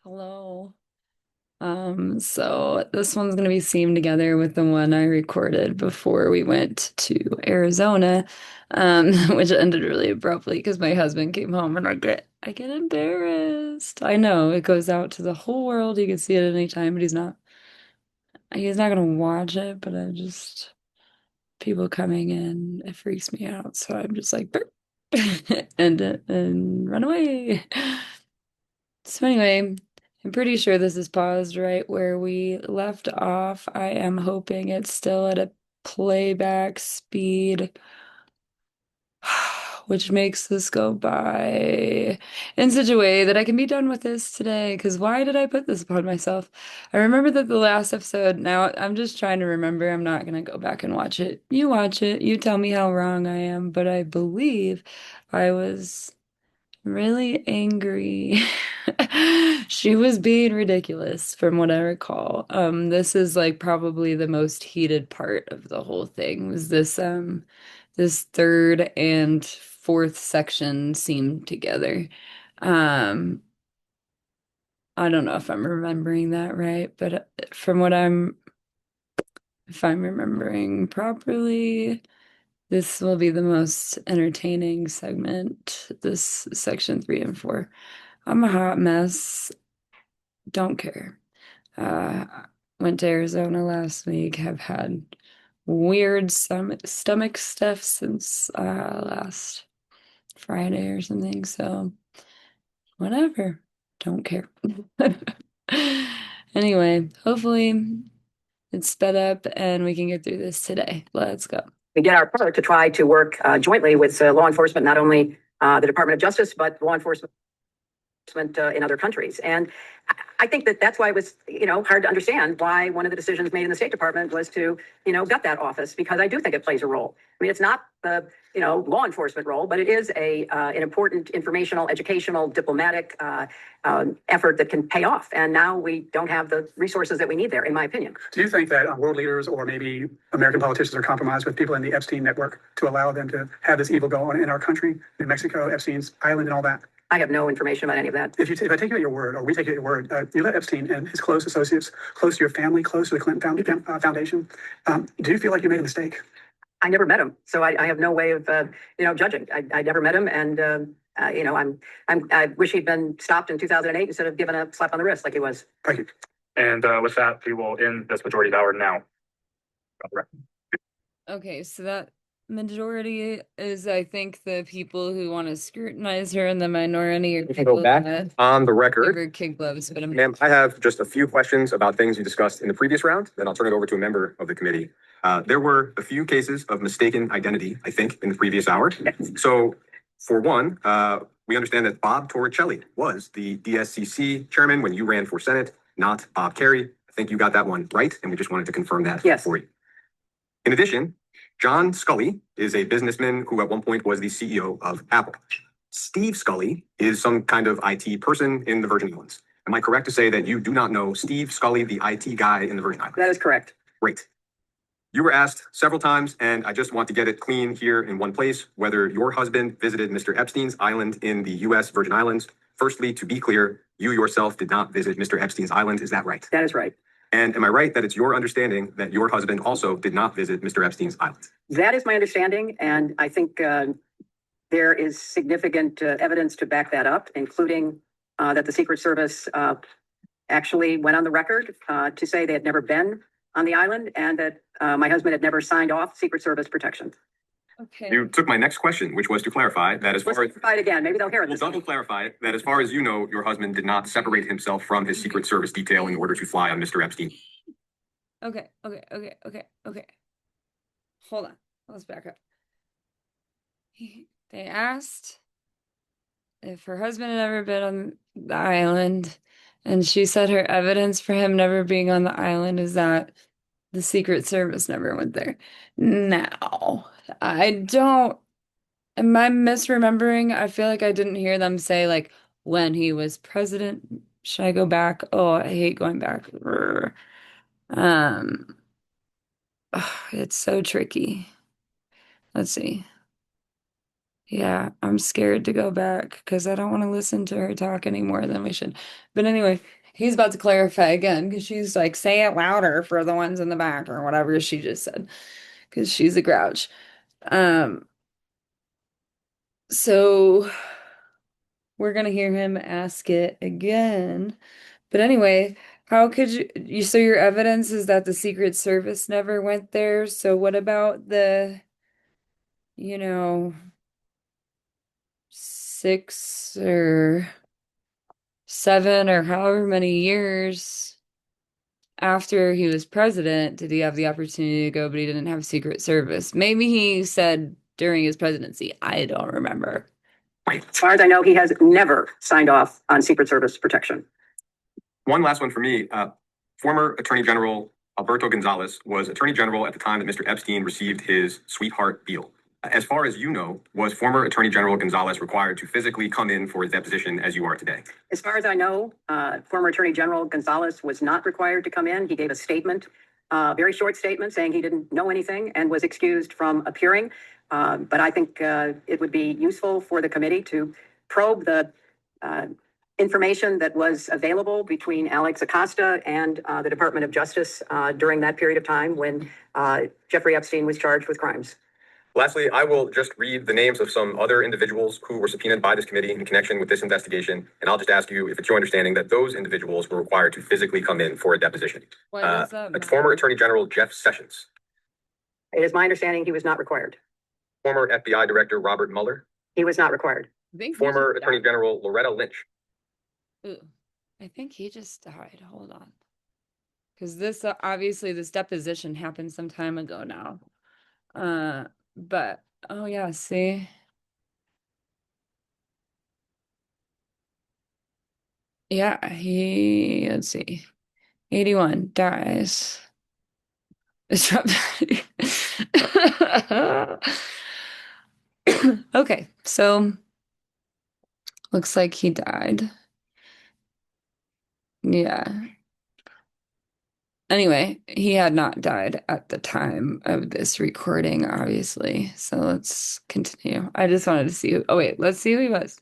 Hello. So this one's gonna be seamed together with the one I recorded before we went to Arizona, which ended really abruptly because my husband came home and I get embarrassed. I know it goes out to the whole world. You can see it at any time, but he's not gonna watch it, but I just people coming in, it freaks me out. So I'm just like "Burp," and run away. So anyway, I'm pretty sure this is paused right where we left off. I am hoping it's still at a playback speed, which makes this go by in such a way that I can be done with this today. Because why did I put this upon myself? I remember that the last episode, now I'm just trying to remember. I'm not going to go back and watch it. You watch it, you tell me how wrong I am, but I believe I was really angry. She was being ridiculous from what I recall. This is like probably the most heated part of the whole thing was this third and fourth section seamed together. Um, I don't know if I'm remembering that right, but from what if I'm remembering properly, this will be the most entertaining segment, this section three and four. I'm a hot mess. Don't care. Uh, went to Arizona last week. Have had weird stomach stuff since last Friday or something. So whatever. Don't care. Anyway, hopefully it's sped up and we can get through this today. Let's go. We did our part to try to work jointly with law enforcement, not only the Department of Justice, but law enforcement in other countries. And I think that that's why it was, hard to understand why one of the decisions made in the State Department was to, gut that office, because I do think it plays a role. I mean, it's not the, law enforcement role, but it is an important informational, educational, diplomatic effort that can pay off. And now we don't have the resources that we need there, in my opinion. Do you think that world leaders or maybe American politicians are compromised with people in the Epstein network to allow them to have this evil go on in our country, in Mexico, Epstein's island, and all that? I have no information about any of that. If I take you at your word, or we take you at your word, you let Epstein and his close associates, close to your family, close to the Clinton Foundation. Do you feel like you made a mistake? I never met him, so I have no way of judging. I never met him, and I wish he'd been stopped in 2008 instead of given a slap on the wrist like he was. Thank you. And with that, we will end this majority hour now. Okay, so that majority is, I think, the people who want to scrutinize her, and the minority are We can go back on the record. give her kid gloves. But Ma'am, I have just a few questions about things you discussed in the previous round, then I'll turn it over to a member of the committee. There were a few cases of mistaken identity, I think, in the previous hour. So for one, we understand that Bob Torricelli was the DSCC chairman when you ran for Senate, not Bob Kerry. I think you got that one right, and we just wanted to confirm that for you. In addition, John Scully is a businessman who at one point was the CEO of Apple. Steve Scully is some kind of IT person in the Virgin Islands. Am I correct to say that you do not know Steve Scully, the IT guy in the Virgin Islands? That is correct. Great. You were asked several times, and I just want to get it clean here in one place, whether your husband visited Mr. Epstein's island in the U.S. Virgin Islands. Firstly, to be clear, you yourself did not visit Mr. Epstein's island. Is that right? That is right. And am I right that it's your understanding that your husband also did not visit Mr. Epstein's island? That is my understanding, and I think there is significant evidence to back that up, including that the Secret Service actually went on the record to say they had never been on the island, and that my husband had never signed off Secret Service protection. okay. You took my next question, which was to clarify that as far as... Try it again. Maybe they'll hear it. We'll double clarify that as far as you know, your husband did not separate himself from his Secret Service detail in order to fly on Mr. Epstein. Okay. Hold on. Let's back up. They asked if her husband had ever been on the island, and she said her evidence for him never being on the island is that the Secret Service never went there. Now, I don't. Am I misremembering? I feel like I didn't hear them say, like, when he was president. Should I go back? Oh, I hate going back. Um, it's so tricky. Let's see. Yeah, I'm scared to go back because I don't want to listen to her talk any more than we should. But anyway, he's about to clarify again because she's like, say it louder for the ones in the back or whatever she just said because she's a grouch. Um, so we're gonna hear him ask it again. But anyway, how could so your evidence is that the Secret Service never went there. So what about the, you know, 6 or 7 or however many years after he was president did he have the opportunity to go, but he didn't have Secret Service? Maybe he said during his presidency. I don't remember. As far as I know, he has never signed off on Secret Service protection. One last one for me. Former Attorney General Alberto Gonzales was Attorney General at the time that Mr. Epstein received his sweetheart deal. As far as you know, was former Attorney General Gonzales required to physically come in for his deposition as you are today? As far as I know, former Attorney General Gonzales was not required to come in. He gave a statement, very short statement saying he didn't know anything and was excused from appearing. But I think it would be useful for the committee to probe the information that was available between Alex Acosta and the Department of Justice during that period of time when Jeffrey Epstein was charged with crimes. Lastly, I will just read the names of some other individuals who were subpoenaed by this committee in connection with this investigation. And I'll just ask you if it's your understanding that those individuals were required to physically come in for a deposition. What does that matter? Former Attorney General Jeff Sessions. It is my understanding he was not required. Former FBI Director Robert Mueller. He was not required. I think Former Attorney General Loretta Lynch. Ooh, I think he just died. Hold on. Because this obviously this deposition happened some time ago now. But oh yeah, see. Yeah, let's see. 81 dies. It's from Okay, so looks like he died. Yeah. Anyway, he had not died at the time of this recording, obviously. So let's continue. I just wanted to see who, oh wait, let's see who he was.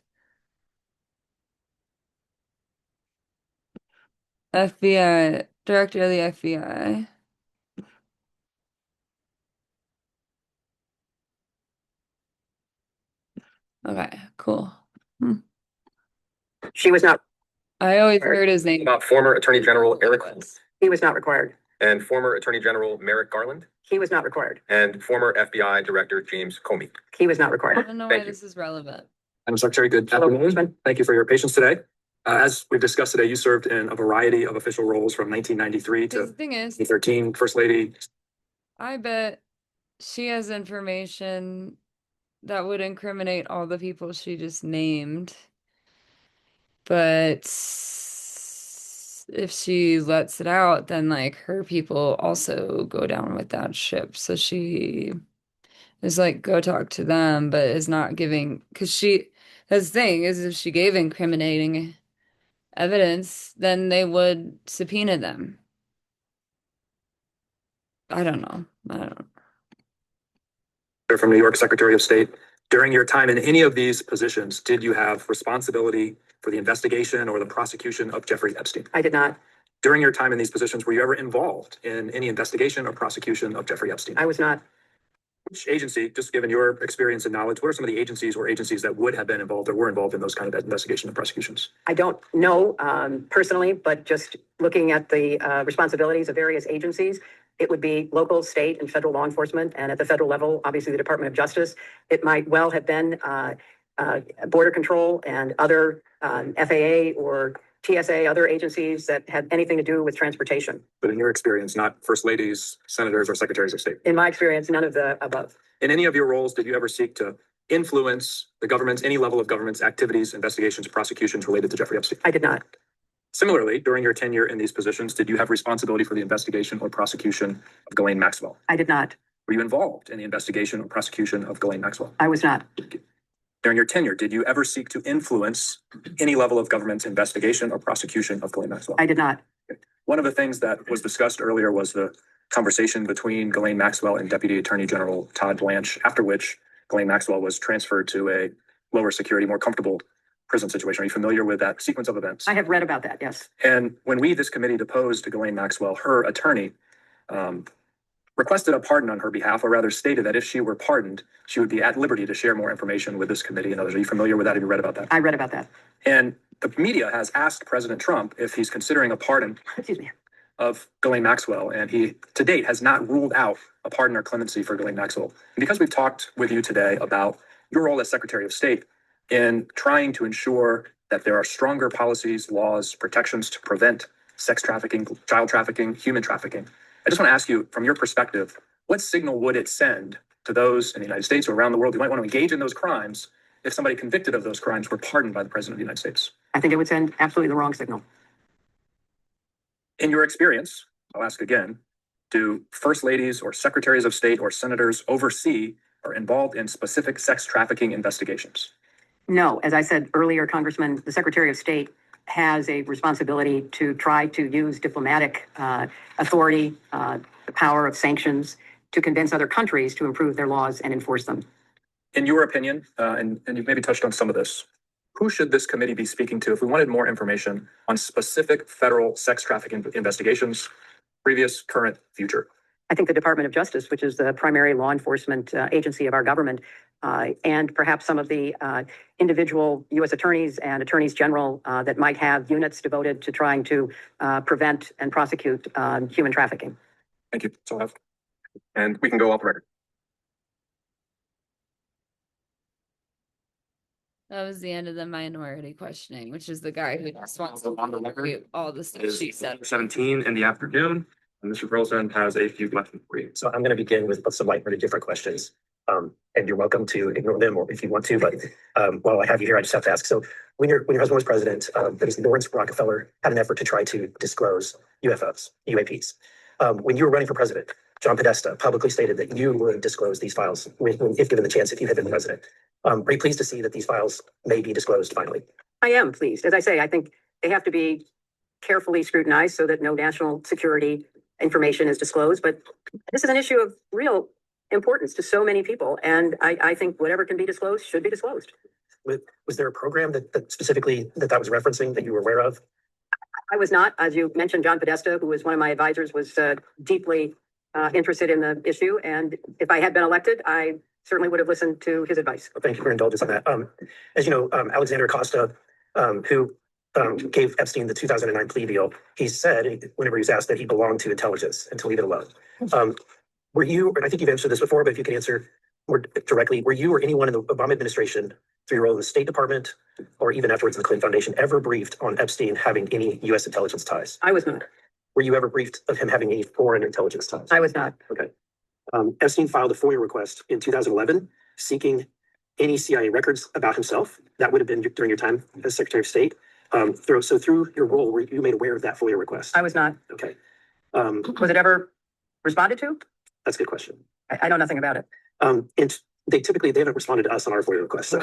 FBI, Director of the FBI. Okay, cool. She was not. I always heard his name. About former Attorney General Eric Holmes He was not required. and former Attorney General Merrick Garland He was not required. and former FBI Director James Comey. He was not I required. don't know Thank why you. this is relevant. Madam Secretary, good afternoon. Thank you for your patience today. As we've discussed today, you served in a variety of official roles from 1993 Because to the thing is, 2013, First Lady. I bet she has information that would incriminate all the people she just named. But if she lets it out, then like her people also go down with that ship. So she is like, go talk to them, but is not giving, because that's the thing, is if she gave incriminating evidence, then they would subpoena them. I don't know. From New York Secretary of State. During your time in any of these positions, did you have responsibility for the investigation or the prosecution of Jeffrey Epstein? I did not. During your time in these positions, were you ever involved in any investigation or prosecution of Jeffrey Epstein? I was not. Which agency, just given your experience and knowledge, what are some of the agencies or agencies that would have been involved or were involved in those kind of investigation and prosecutions? I don't know personally, but just looking at the responsibilities of various agencies, it would be local, state, and federal law enforcement. And at the federal level, obviously the Department of Justice. It might well have been Border Control and other FAA or TSA, other agencies that had anything to do with transportation. But in your experience, not first ladies, senators, or secretaries of state? In my experience, none of the above. In any of your roles, did you ever seek to influence the government's, any level of government's activities, investigations, prosecutions related to Jeffrey Epstein? I did not. Similarly, during your tenure in these positions, did you have responsibility for the investigation or prosecution of Ghislaine Maxwell? I did not. Were you involved in the investigation or prosecution of Ghislaine Maxwell? I was not. During your tenure, did you ever seek to influence any level of government's investigation or prosecution of Ghislaine Maxwell? I did not. One of the things that was discussed earlier was the conversation between Ghislaine Maxwell and Deputy Attorney General Todd Blanche, after which Ghislaine Maxwell was transferred to a lower security, more comfortable prison situation. Are you familiar with that sequence of events? I have read about that, yes. And when this committee deposed Ghislaine Maxwell, her attorney requested a pardon on her behalf, or rather stated that if she were pardoned, she would be at liberty to share more information with this committee and others. Are you familiar with that? Have you read about that? I read about that. And the media has asked President Trump if he's considering a pardon Excuse me. of Ghislaine Maxwell, and he to date has not ruled out a pardon or clemency for Ghislaine Maxwell. And because we've talked with you today about your role as Secretary of State in trying to ensure that there are stronger policies, laws, protections to prevent sex trafficking, child trafficking, human trafficking, I just want to ask you, from your perspective, what signal would it send to those in the United States or around the world who might want to engage in those crimes if somebody convicted of those crimes were pardoned by the President of the United States? I think it would send absolutely the wrong signal. In your experience, I'll ask again, do first ladies or secretaries of state or senators oversee or involved in specific sex trafficking investigations? No, as I said earlier, Congressman, the Secretary of State has a responsibility to try to use diplomatic authority, the power of sanctions, to convince other countries to improve their laws and enforce them. In your opinion, and you've maybe touched on some of this, who should this committee be speaking to if we wanted more information on specific federal sex trafficking investigations, previous, current, future? I think the Department of Justice, which is the primary law enforcement agency of our government, and perhaps some of the individual U.S. attorneys and attorneys general that might have units devoted to trying to prevent and prosecute human trafficking. Thank you. So I have, and we can go off the record. That was the end of the minority questioning, which is the guy who just wants to On the record repeat all the stuff Is she said. 17 in the afternoon, and Mr. Burleson has a few questions for you. So I'm going to begin with some lighthearted different questions. And you're welcome to ignore them or if you want to, but while I have you here, I just have to ask. So when your husband was president, there was Lawrence Rockefeller had an effort to try to disclose UFOs, UAPs. When you were running for president, John Podesta publicly stated that you would disclose these files if given the chance, if you had been president. Are you pleased to see that these files may be disclosed finally? I am pleased. As I say, I think they have to be carefully scrutinized so that no national security information is disclosed. But this is an issue of real importance to so many people. And I think whatever can be disclosed should be disclosed. Was there a program that specifically that was referencing that you were aware of? I was not. As you mentioned, John Podesta, who was one of my advisors, was deeply interested in the issue. And if I had been elected, I certainly would have listened to his advice. Well, thank you for indulgence on that. As you know, Alexander Acosta, who gave Epstein the 2009 plea deal, he said, whenever he was asked, that he belonged to intelligence and to leave it alone. Were you, and I think you've answered this before, but if you can answer more directly, were you or anyone in the Obama administration, through your role in the State Department or even afterwards in the Clinton Foundation, ever briefed on Epstein having any U.S. intelligence ties? I was not. Were you ever briefed of him having any foreign intelligence ties? I was not. Okay. Epstein filed a FOIA request in 2011 seeking any CIA records about himself. That would have been during your time as Secretary of State. So through your role, were you made aware of that FOIA request? I was not. Okay. Was it ever responded to? That's a good question. I know nothing about it. And they haven't responded to us on our FOIA request. So,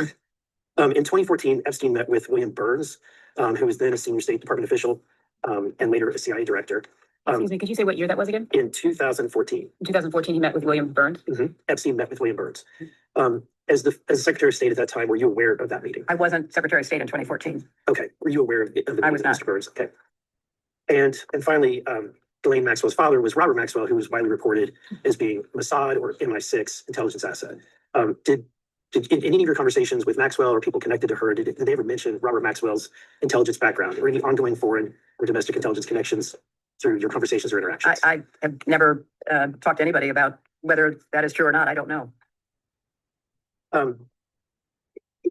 in 2014, Epstein met with William Burns, who was then a senior State Department official and later a CIA director. Excuse me, could you say what year that was again? In 2014. In 2014, he met with William Burns. Epstein met with William Burns. As the Secretary of State at that time, were you aware of that meeting? I wasn't Secretary of State in 2014. Okay. Were you aware of the I was meeting with not. Mr. Burns? Okay. And finally, Ghislaine Maxwell's father was Robert Maxwell, who was widely reported as being Mossad or MI6 intelligence asset. Did in any of your conversations with Maxwell or people connected to her, did they ever mention Robert Maxwell's intelligence background or any ongoing foreign or domestic intelligence connections through your conversations or interactions? I have never talked to anybody about whether that is true or not. I don't know. Were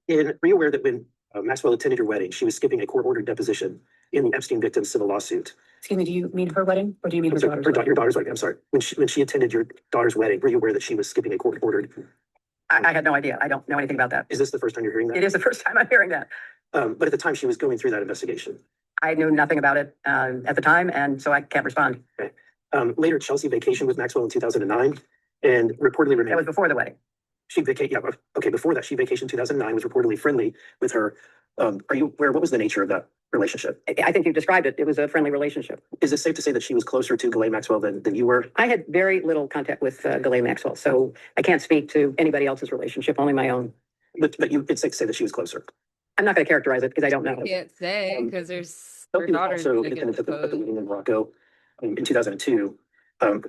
you aware that when Maxwell attended your wedding, she was skipping a court-ordered deposition in the Epstein victim's civil lawsuit? Excuse me, do you mean her wedding or do you mean her daughter's wedding? Your daughter's wedding, I'm sorry. When she attended your daughter's wedding, were you aware that she was skipping a court-ordered? I had no idea. I don't know anything about that. Is this the first time you're hearing that? It is the first time I'm hearing that. But at the time she was going through that investigation. I knew nothing about it at the time, and so I can't respond. Okay. Later, Chelsea vacationed with Maxwell in 2009 and reportedly That remained. was before the wedding. She vacated. Yeah. Okay. Before that, she vacationed in 2009. Was reportedly friendly with her. Are you aware? What was the nature of that relationship? I think you described it. It was a friendly relationship. Is it safe to say that she was closer to Ghislaine Maxwell than you were? I had very little contact with Ghislaine Maxwell, so I can't speak to anybody else's relationship, only my own. But it's safe to say that she was closer. I'm not going to characterize it because I don't know. I can't say because there's her Sophie was daughter's also gonna get independent at the deposed. meeting in Morocco in 2002.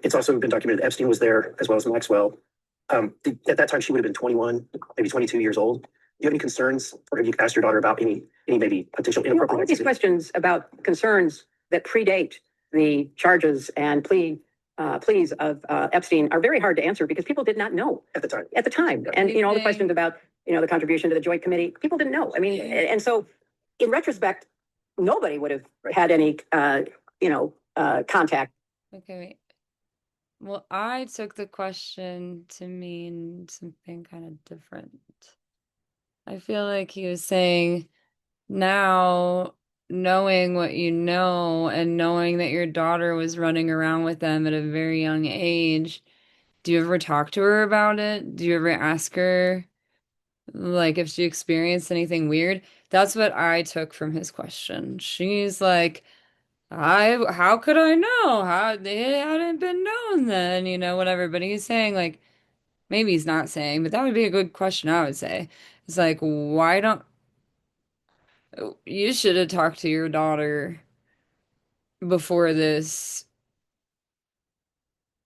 It's also been documented Epstein was there as well as Maxwell. At that time, she would have been 21, maybe 22 years old. Do you have any concerns, or have you asked your daughter about any maybe potential You know, inappropriate all of these activity? questions about concerns that predate the charges and pleas of Epstein are very hard to answer because people did not know At the time. at the time. And, you know, all the questions about, you know, the contribution to the Joint Committee, people didn't know. I mean, and so in retrospect, nobody would have had any, contact. Okay, wait. Well, I took the question to mean something kind of different. I feel like he was saying now, knowing what you know and knowing that your daughter was running around with them at a very young age, do you ever talk to her about it? Do you ever ask her, like, if she experienced anything weird? That's what I took from his question. She's like, how could I know? How they hadn't been known then, you know, whatever. But he's saying, like, maybe he's not saying, but that would be a good question, I would say. It's like, why don't you should have talked to your daughter before this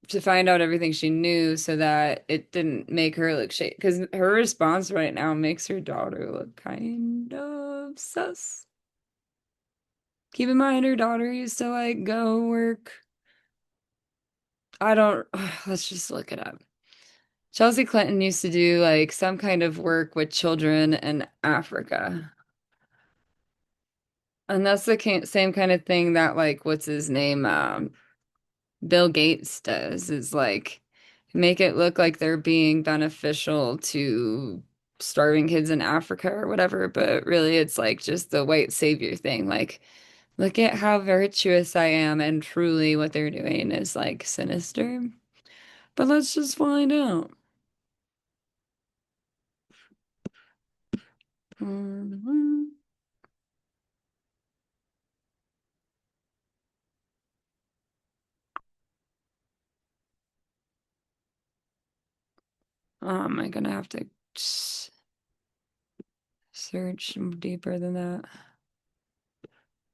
to find out everything she knew so that it didn't make her look shady. Because her response right now makes her daughter look kind of sus. Keep in mind, her daughter used to like go work. I don't, let's just look it up. Chelsea Clinton used to do like some kind of work with children in Africa. And that's the same kind of thing that like what's his name Bill Gates does is like make it look like they're being beneficial to starving kids in Africa or whatever, but really it's like just the white savior thing. Like, look at how virtuous I am, and truly what they're doing is like sinister. But let's just find out. Mhm. Am I gonna have to search deeper than that?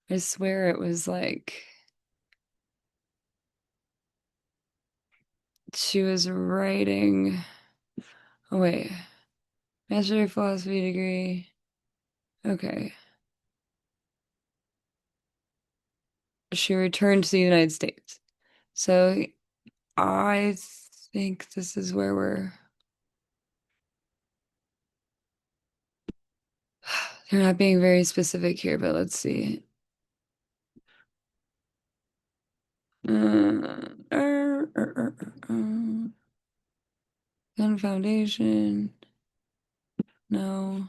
I swear it was like she was writing. Oh, wait. Master of Philosophy degree. Okay. She returned to the United States. So I think this is where they're not being very specific here, but let's see. Gun Foundation. No.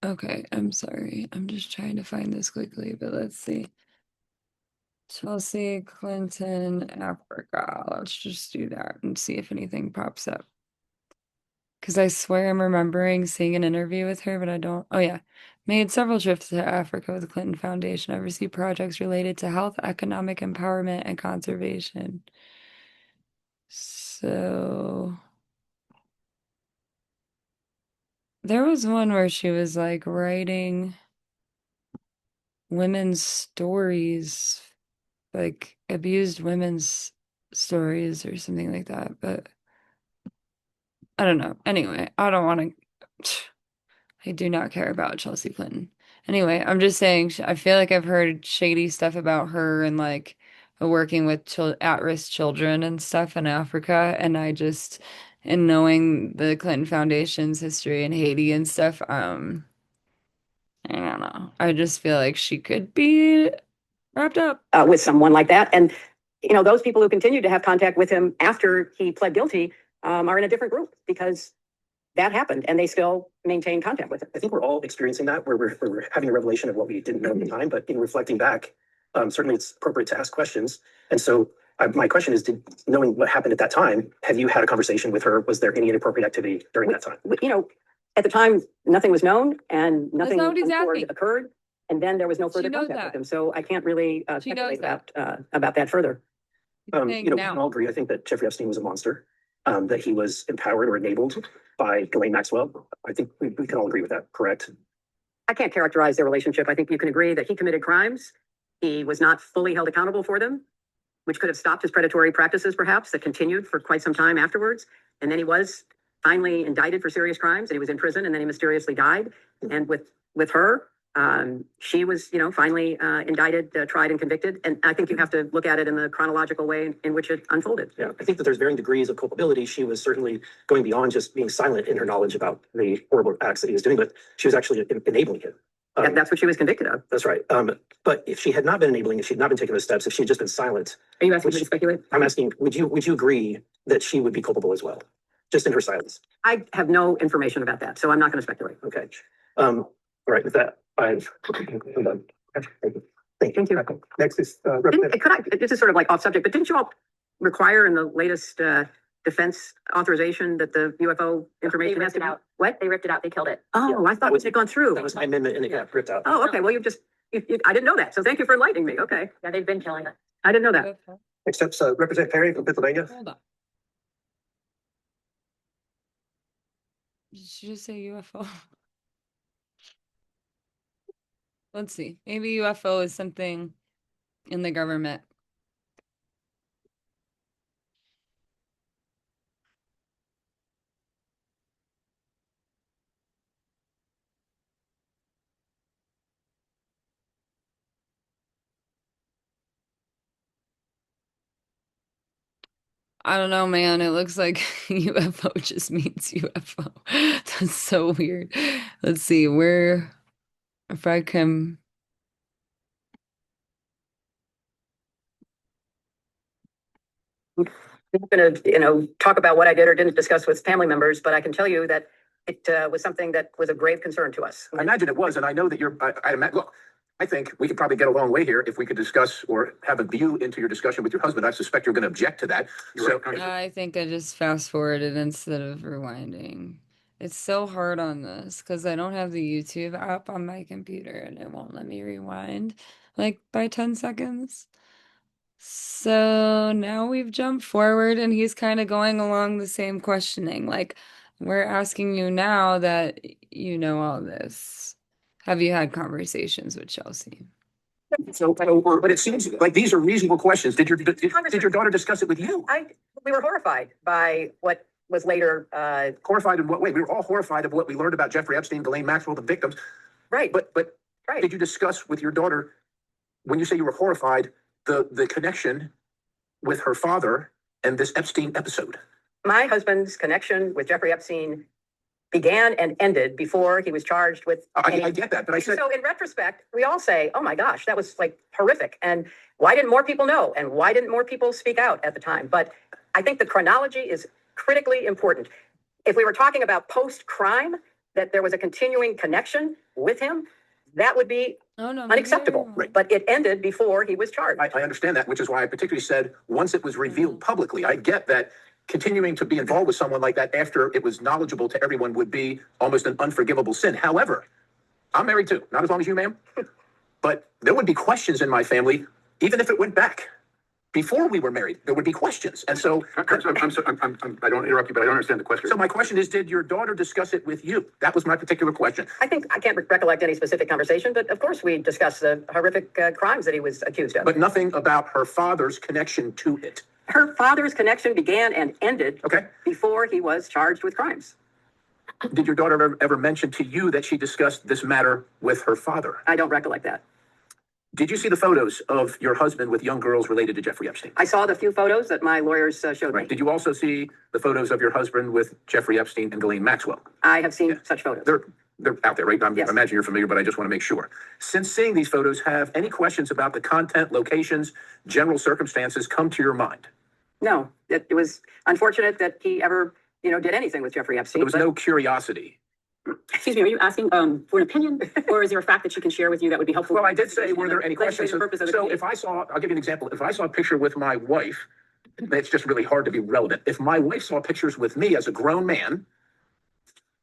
Okay, I'm sorry. I'm just trying to find this quickly, but let's see. Chelsea Clinton, Africa. Let's just do that and see if anything pops up. Because I swear I'm remembering seeing an interview with her, but I don't. Oh, yeah. Made several trips to Africa with the Clinton Foundation, oversee projects related to health, economic empowerment, and conservation. So there was one where she was like writing women's stories, like abused women's stories or something like that. But I don't know. Anyway, I don't want to. I do not care about Chelsea Clinton. Anyway, I'm just saying, I feel like I've heard shady stuff about her and like working with at-risk children and stuff in Africa. And I just, and knowing the Clinton Foundation's history in Haiti and stuff, I don't know. I just feel like she could be wrapped up. With someone like that. And, you know, those people who continued to have contact with him after he pled guilty are in a different group because that happened and they still maintain contact with him. I think we're all experiencing that where we're having a revelation of what we didn't know at the time, but in reflecting back, certainly it's appropriate to ask questions. And so my question is, knowing what happened at that time, have you had a conversation with her? Was there any inappropriate activity during that time? You know, at the time, nothing was known and nothing not what he's untoward asking. occurred. And then there was no further knows contact that. with him. So I can't really She knows speculate about that further. We Saying can now. all agree, I think that Jeffrey Epstein was a monster. that he was empowered or enabled by Ghislaine Maxwell. I think we can all agree with that, correct? I can't characterize their relationship. I think you can agree that he committed crimes. He was not fully held accountable for them, which could have stopped his predatory practices, perhaps, that continued for quite some time afterwards. And then he was finally indicted for serious crimes, and he was in prison, and then he mysteriously died. And with her, she was, finally indicted, tried, and convicted. And I think you have to look at it in the chronological way in which it unfolded. Yeah, I think that there's varying degrees of culpability. She was certainly going beyond just being silent in her knowledge about the horrible acts that he was doing, but she was actually enabling him. And that's what she was convicted of. That's right. But if she had not been enabling, if she had not been taking those steps, if she had just been silent, Are you asking me to speculate? I'm asking, would you agree that she would be culpable as well, just in her silence? I have no information about that, so I'm not going to speculate. Okay. All right. With that, I'm done. Okay, thank you. Thank you. Next is Representative. This is sort of like off subject, but didn't you all require in the latest defense authorization that the UFO information has to be out? What? They ripped it out. They killed it. Oh, I thought it had gone through. That was my amendment, and it got ripped out. Oh, okay. Well, I didn't know that. So thank you for enlightening me. Okay. Yeah, they've been killing it. I didn't know that. Next up's Representative Perry from Pennsylvania. Hold on. Did you just say UFO? Let's see. Maybe UFO is something in the government. I don't know, man. It looks like UFO just means UFO. That's so weird. Let's see where, if I can. I'm not going to, talk about what I did or didn't discuss with family members, but I can tell you that it was something that was of grave concern to us. I imagine it was, and I know that look, I think we could probably get a long way here if we could discuss or have a view into your discussion with your husband. I suspect you're going to object to that. I think I just fast forwarded instead of rewinding. It's so hard on this because I don't have the YouTube app on my computer and it won't let me rewind like by 10 seconds. So now we've jumped forward and he's kind of going along the same questioning. Like, we're asking you now that you know all this. Have you had conversations with Chelsea? But it seems like these are reasonable questions. Did your daughter discuss it with you? We were horrified by what was later. Horrified in what way? We were all horrified of what we learned about Jeffrey Epstein, Ghislaine Maxwell, the victims. Right. But right. Did you discuss with your daughter, when you say you were horrified, the connection with her father and this Epstein episode? My husband's connection with Jeffrey Epstein began and ended before he was charged with. I get that, but I said. So in retrospect, we all say, "Oh my gosh, that was like horrific," and why didn't more people know? And why didn't more people speak out at the time? But I think the chronology is critically important. If we were talking about post-crime, that there was a continuing connection with him, that would be unacceptable. Right. But it ended before he was charged. I understand that, which is why I particularly said once it was revealed publicly. I get that continuing to be involved with someone like that after it was knowledgeable to everyone would be almost an unforgivable sin. However, I'm married too, not as long as you, ma'am. But there would be questions in my family, even if it went back. Before we were married, there would be questions. And so I don't interrupt you, but I don't understand the question. So my question is, did your daughter discuss it with you? That was my particular question. I think I can't recollect any specific conversation, but of course we discussed the horrific crimes that he was accused of. But nothing about her father's connection to it. Her father's connection began and ended before he was charged with crimes. Did your daughter ever mention to you that she discussed this matter with her father? I don't recollect that. Did you see the photos of your husband with young girls related to Jeffrey Epstein? I saw the few photos that my lawyers showed me. Did you also see the photos of your husband with Jeffrey Epstein and Ghislaine Maxwell? I have seen such photos. They're out there, right? I imagine you're familiar, but I just want to make sure. Since seeing these photos, have any questions about the content, locations, general circumstances come to your mind? No, it was unfortunate that he ever, did anything with Jeffrey Epstein. There was no curiosity. Excuse me, are you asking for an opinion, or is there a fact that she can share with you that would be helpful? Well, I did say, were there any questions? So if I'll give you an example. If I saw a picture with my wife, it's just really hard to be relevant. If my wife saw pictures with me as a grown man,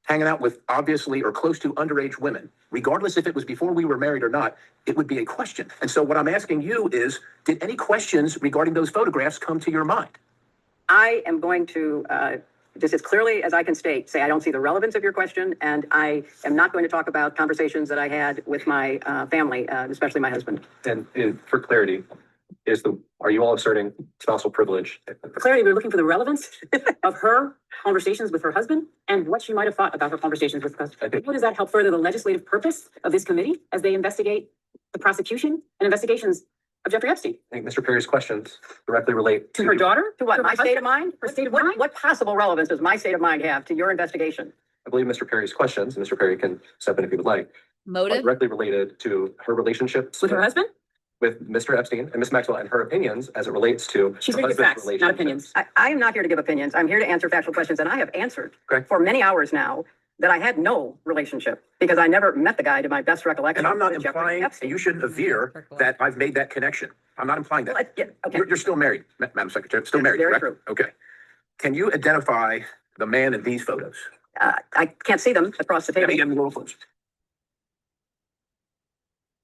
hanging out with obviously or close to underage women, regardless if it was before we were married or not, it would be a question. And so what I'm asking you is, did any questions regarding those photographs come to your mind? I am going to, just as clearly as I can state, say I don't see the relevance of your question, and I am not going to talk about conversations that I had with my family, especially my husband. And for clarity, are you all asserting spousal privilege? For clarity, we're looking for the relevance of her conversations with her husband and what she might have thought about her conversations with her husband. How does that help further the legislative purpose of this committee as they investigate the prosecution and investigations of Jeffrey Epstein? I think Mr. Perry's questions directly relate To her daughter? To what? To her My state of husband? mind? Her state of What, mind? what possible relevance does my state of mind have to your investigation? I believe Mr. Perry's questions, and Mr. Perry can step in if he would like, are Motive? directly related to her relationships With her husband? with Mr. Epstein and Ms. Maxwell and her opinions as it relates to She's her here to give husband's facts, not relationships. opinions. I am not here to give opinions. I'm here to answer factual questions, and I have answered Okay. for many hours now that I had no relationship because I never met the guy to my best recollection. And I'm not with Jeffrey implying, Epstein. and you shouldn't veer, that I've made that connection. I'm not implying Well, that. yeah, okay. You're still married, Madam Secretary, still That's married, very correct? Okay. Can you identify the man in these photos? I can't see them across the Let table. me get a little closer.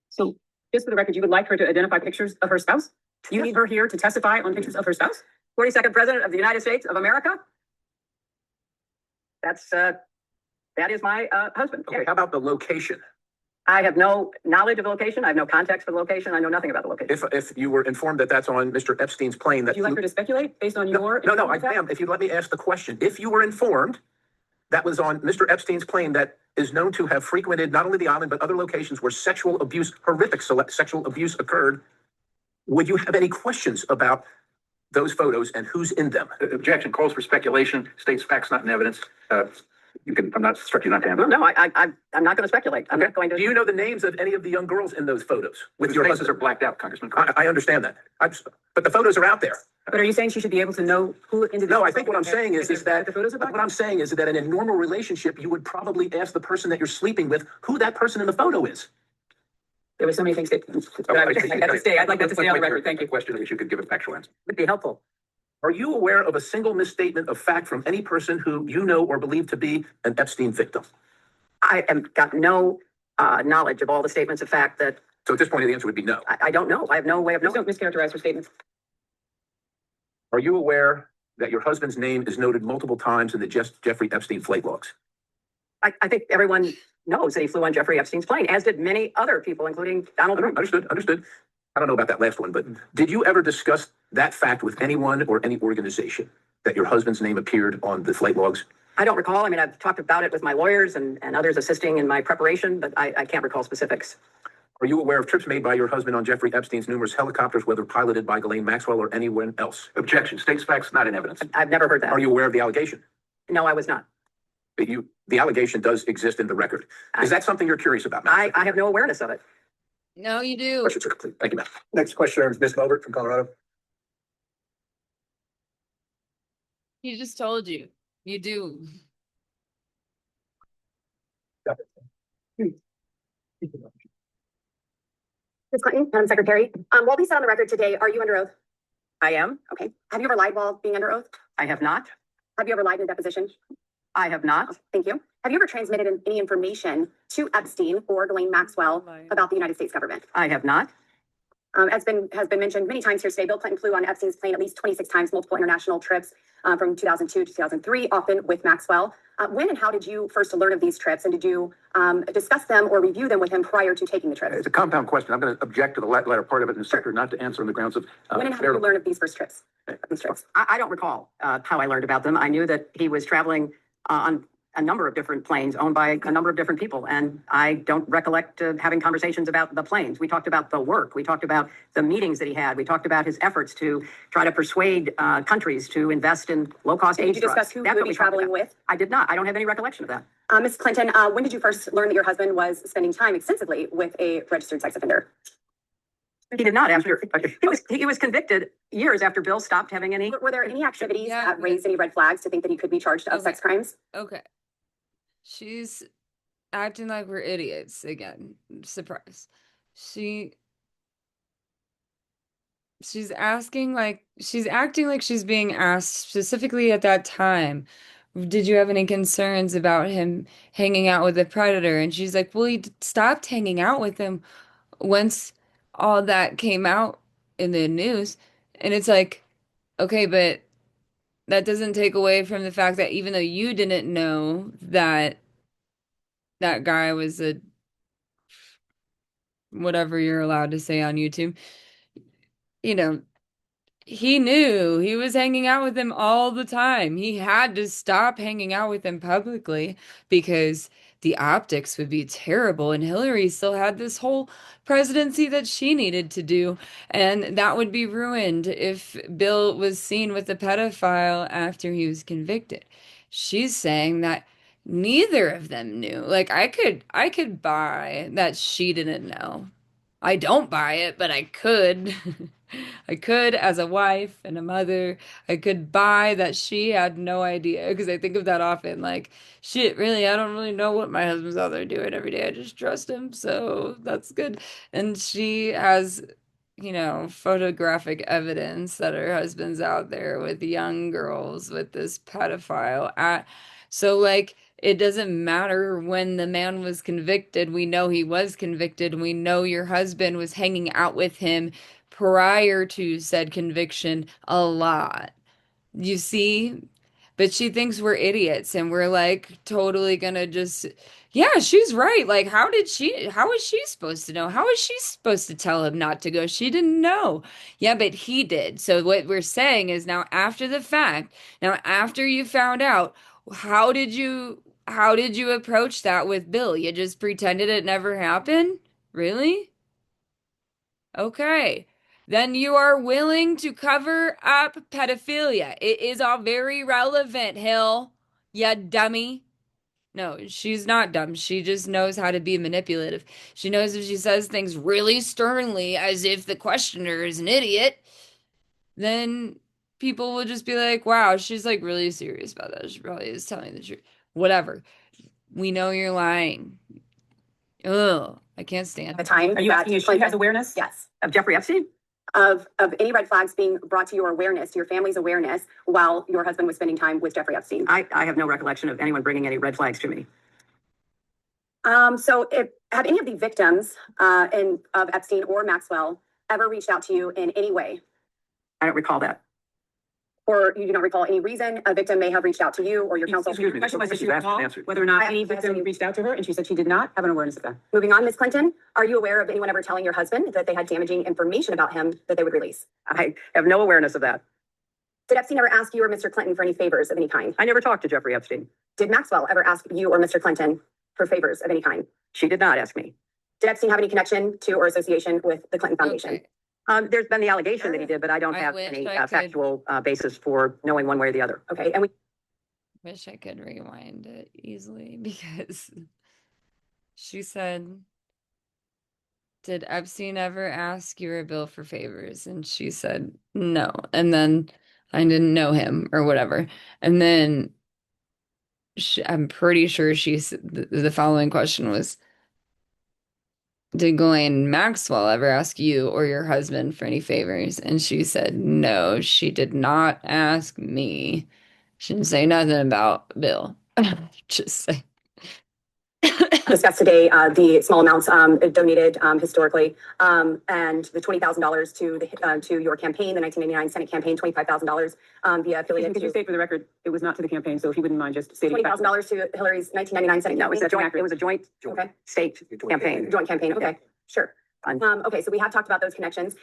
So just for the record, you would like her to identify pictures of her spouse? You need her here to testify on pictures of her spouse? 42nd President of the United States of America? That is my husband. Okay, how about the location? I have no knowledge of the location. I have no context for the location. I know nothing about the location. If you were informed that that's on Mr. Epstein's plane that Would you like her to speculate based on your? No, ma'am, if you let me ask the question, if you were informed that was on Mr. Epstein's plane that is known to have frequented not only the island, but other locations where sexual abuse, horrific sexual abuse occurred, would you have any questions about those photos and who's in them? Objection, calls for speculation, states facts not in evidence. I'm not instructing you not to answer. No, I'm not going to speculate. I'm not going to. Do you know the names of any of the young girls in those photos with Whose your faces husband? are blacked out, Congressman. I understand that. But the photos are out there. But are you saying she should be able to know who individuals? No, I think what I'm saying is that the photos are black? what I'm saying is that in a normal relationship, you would probably ask the person that you're sleeping with who that person in the photo is. There were so many things that I would like that to stay. I'd like that to stay on the record. Thank you. Question, at least you could give a factual answer. Would be helpful. Are you aware of a single misstatement of fact from any person who you know or believe to be an Epstein victim? I have got no knowledge of all the statements of fact that So at this point, the answer would be no. I don't know. I have no way of Please knowing. don't mischaracterize her statements. Are you aware that your husband's name is noted multiple times in the Jeffrey Epstein flight logs? I think everyone knows that he flew on Jeffrey Epstein's plane, as did many other people, including Donald Trump. Understood. I don't know about that last one, but did you ever discuss that fact with anyone or any organization that your husband's name appeared on the flight logs? I don't recall. I mean, I've talked about it with my lawyers and others assisting in my preparation, but I can't recall specifics. Are you aware of trips made by your husband on Jeffrey Epstein's numerous helicopters, whether piloted by Ghislaine Maxwell or anyone else? Objection, states facts not in evidence. I've never heard that. Are you aware of the allegation? No, I was not. The allegation does exist in the record. Is that something you're curious about, ma'am? I have no awareness of it. No, you do. Questions are complete. Thank you, ma'am. Next question is Ms. Melbert from Colorado. He just told you. You do. Ms. Clinton, Madam Secretary, while we sit on the record today, are you under oath? I am. Okay. Have you ever lied while being under oath? I have not. Have you ever lied in a deposition? I have not. Thank you. Have you ever transmitted any information to Epstein or Ghislaine Maxwell about the United States government? I have not. As has been mentioned many times here today, Bill Clinton flew on Epstein's plane at least 26 times, multiple international trips from 2002 to 2003, often with Maxwell. When and how did you first learn of these trips, and did you discuss them or review them with him prior to taking the trip? It's a compound question. I'm going to object to the latter part of it and sector not to answer on the grounds of. When and how did you learn of these first trips? I don't recall how I learned about them. I knew that he was traveling on a number of different planes owned by a number of different people. And I don't recollect having conversations about the planes. We talked about the work. We talked about the meetings that he had. We talked about his efforts to try to persuade countries to invest in low-cost age Did you discuss who That's you what would be we talked traveling about. with? I did not. I don't have any recollection of that. Ms. Clinton, when did you first learn that your husband was spending time extensively with a registered sex offender? He did not. After he was convicted years after Bill stopped having any. Were there any activities Yeah. that raised any red flags to think that he could be charged of Okay. sex crimes? Okay. She's acting like we're idiots again. Surprise. She's acting like she's being asked specifically at that time, did you have any concerns about him hanging out with a predator? And she's like, well, stopped hanging out with him once all that came out in the news. And it's like, okay, but that doesn't take away from the fact that even though you didn't know that that guy was a whatever you're allowed to say on YouTube, you know, he knew he was hanging out with him all the time. He had to stop hanging out with him publicly because the optics would be terrible. And Hillary still had this whole presidency that she needed to do. And that would be ruined if Bill was seen with a pedophile after he was convicted. She's saying that neither of them knew. Like I could buy that she didn't know. I don't buy it, but I could. I could, as a wife and a mother, I could buy that she had no idea because I think of that often. Like, shit, really, I don't really know what my husband's out there doing every day. I just trust him, so that's good. And she has, photographic evidence that her husband's out there with young girls with this pedophile at. So, like, it doesn't matter when the man was convicted. We know he was convicted. We know your husband was hanging out with him prior to said conviction a lot. You see? But she thinks we're idiots and we're like totally gonna just, yeah, she's right. Like, how is she supposed to know? How is she supposed to tell him not to go? She didn't know. Yeah, but he did. So what we're saying is now after the fact, now after you found out, how did you approach that with Bill? You just pretended it never happened? Really? Okay. Then you are willing to cover up pedophilia. It is all very relevant, Hill. Ya dummy. No, she's not dumb. She just knows how to be manipulative. She knows if she says things really sternly, as if the questioner is an idiot, then people will just be like, wow, she's like really serious about that. She probably is telling the truth. Whatever. We know you're lying. Ugh, I can't stand The it. time. Are you asking if she has awareness? Yes. Of Jeffrey Epstein? Of any red flags being brought to your awareness, to your family's awareness, while your husband was spending time with Jeffrey Epstein. I have no recollection of anyone bringing any red flags to me. So have any of the victims of Epstein or Maxwell ever reached out to you in any way? I don't recall that. Or you do not recall any reason a victim may have reached out to you or your counsel? Excuse me, Question was, this did is you asked and recall answered. whether or not I- any I victim asked- reached out to her? And she said she did not have an awareness of that. Moving on, Ms. Clinton, are you aware of anyone ever telling your husband that they had damaging information about him that they would release? I have no awareness of that. Did Epstein ever ask you or Mr. Clinton for any favors of any kind? I never talked to Jeffrey Epstein. Did Maxwell ever ask you or Mr. Clinton for favors of any kind? She did not ask me. Did Epstein have any connection to or association with the Clinton Foundation? Okay. There's been the allegation that he did, but I don't I have wish any I could- factual basis for knowing one way or the other. Okay, and we Wish I could rewind it easily because she said, did Epstein ever ask you or Bill for favors? And she said, no. And then I didn't know him or whatever. And then I'm pretty sure the following question was, did Ghislaine Maxwell ever ask you or your husband for any favors? And she said, no, she did not ask me. She didn't say nothing about Bill. Just say. discussed today the small amounts donated historically, and the $20,000 to your campaign, the 1999 Senate campaign, $25,000 via affiliate. Could you state for the record, it was not to the campaign, so if you wouldn't mind just stating. $20,000 to Hillary's 1999 Senate No, it campaign? was a joint Okay. state campaign. Joint campaign, okay, sure. Fine. Okay, so we have talked about those connections.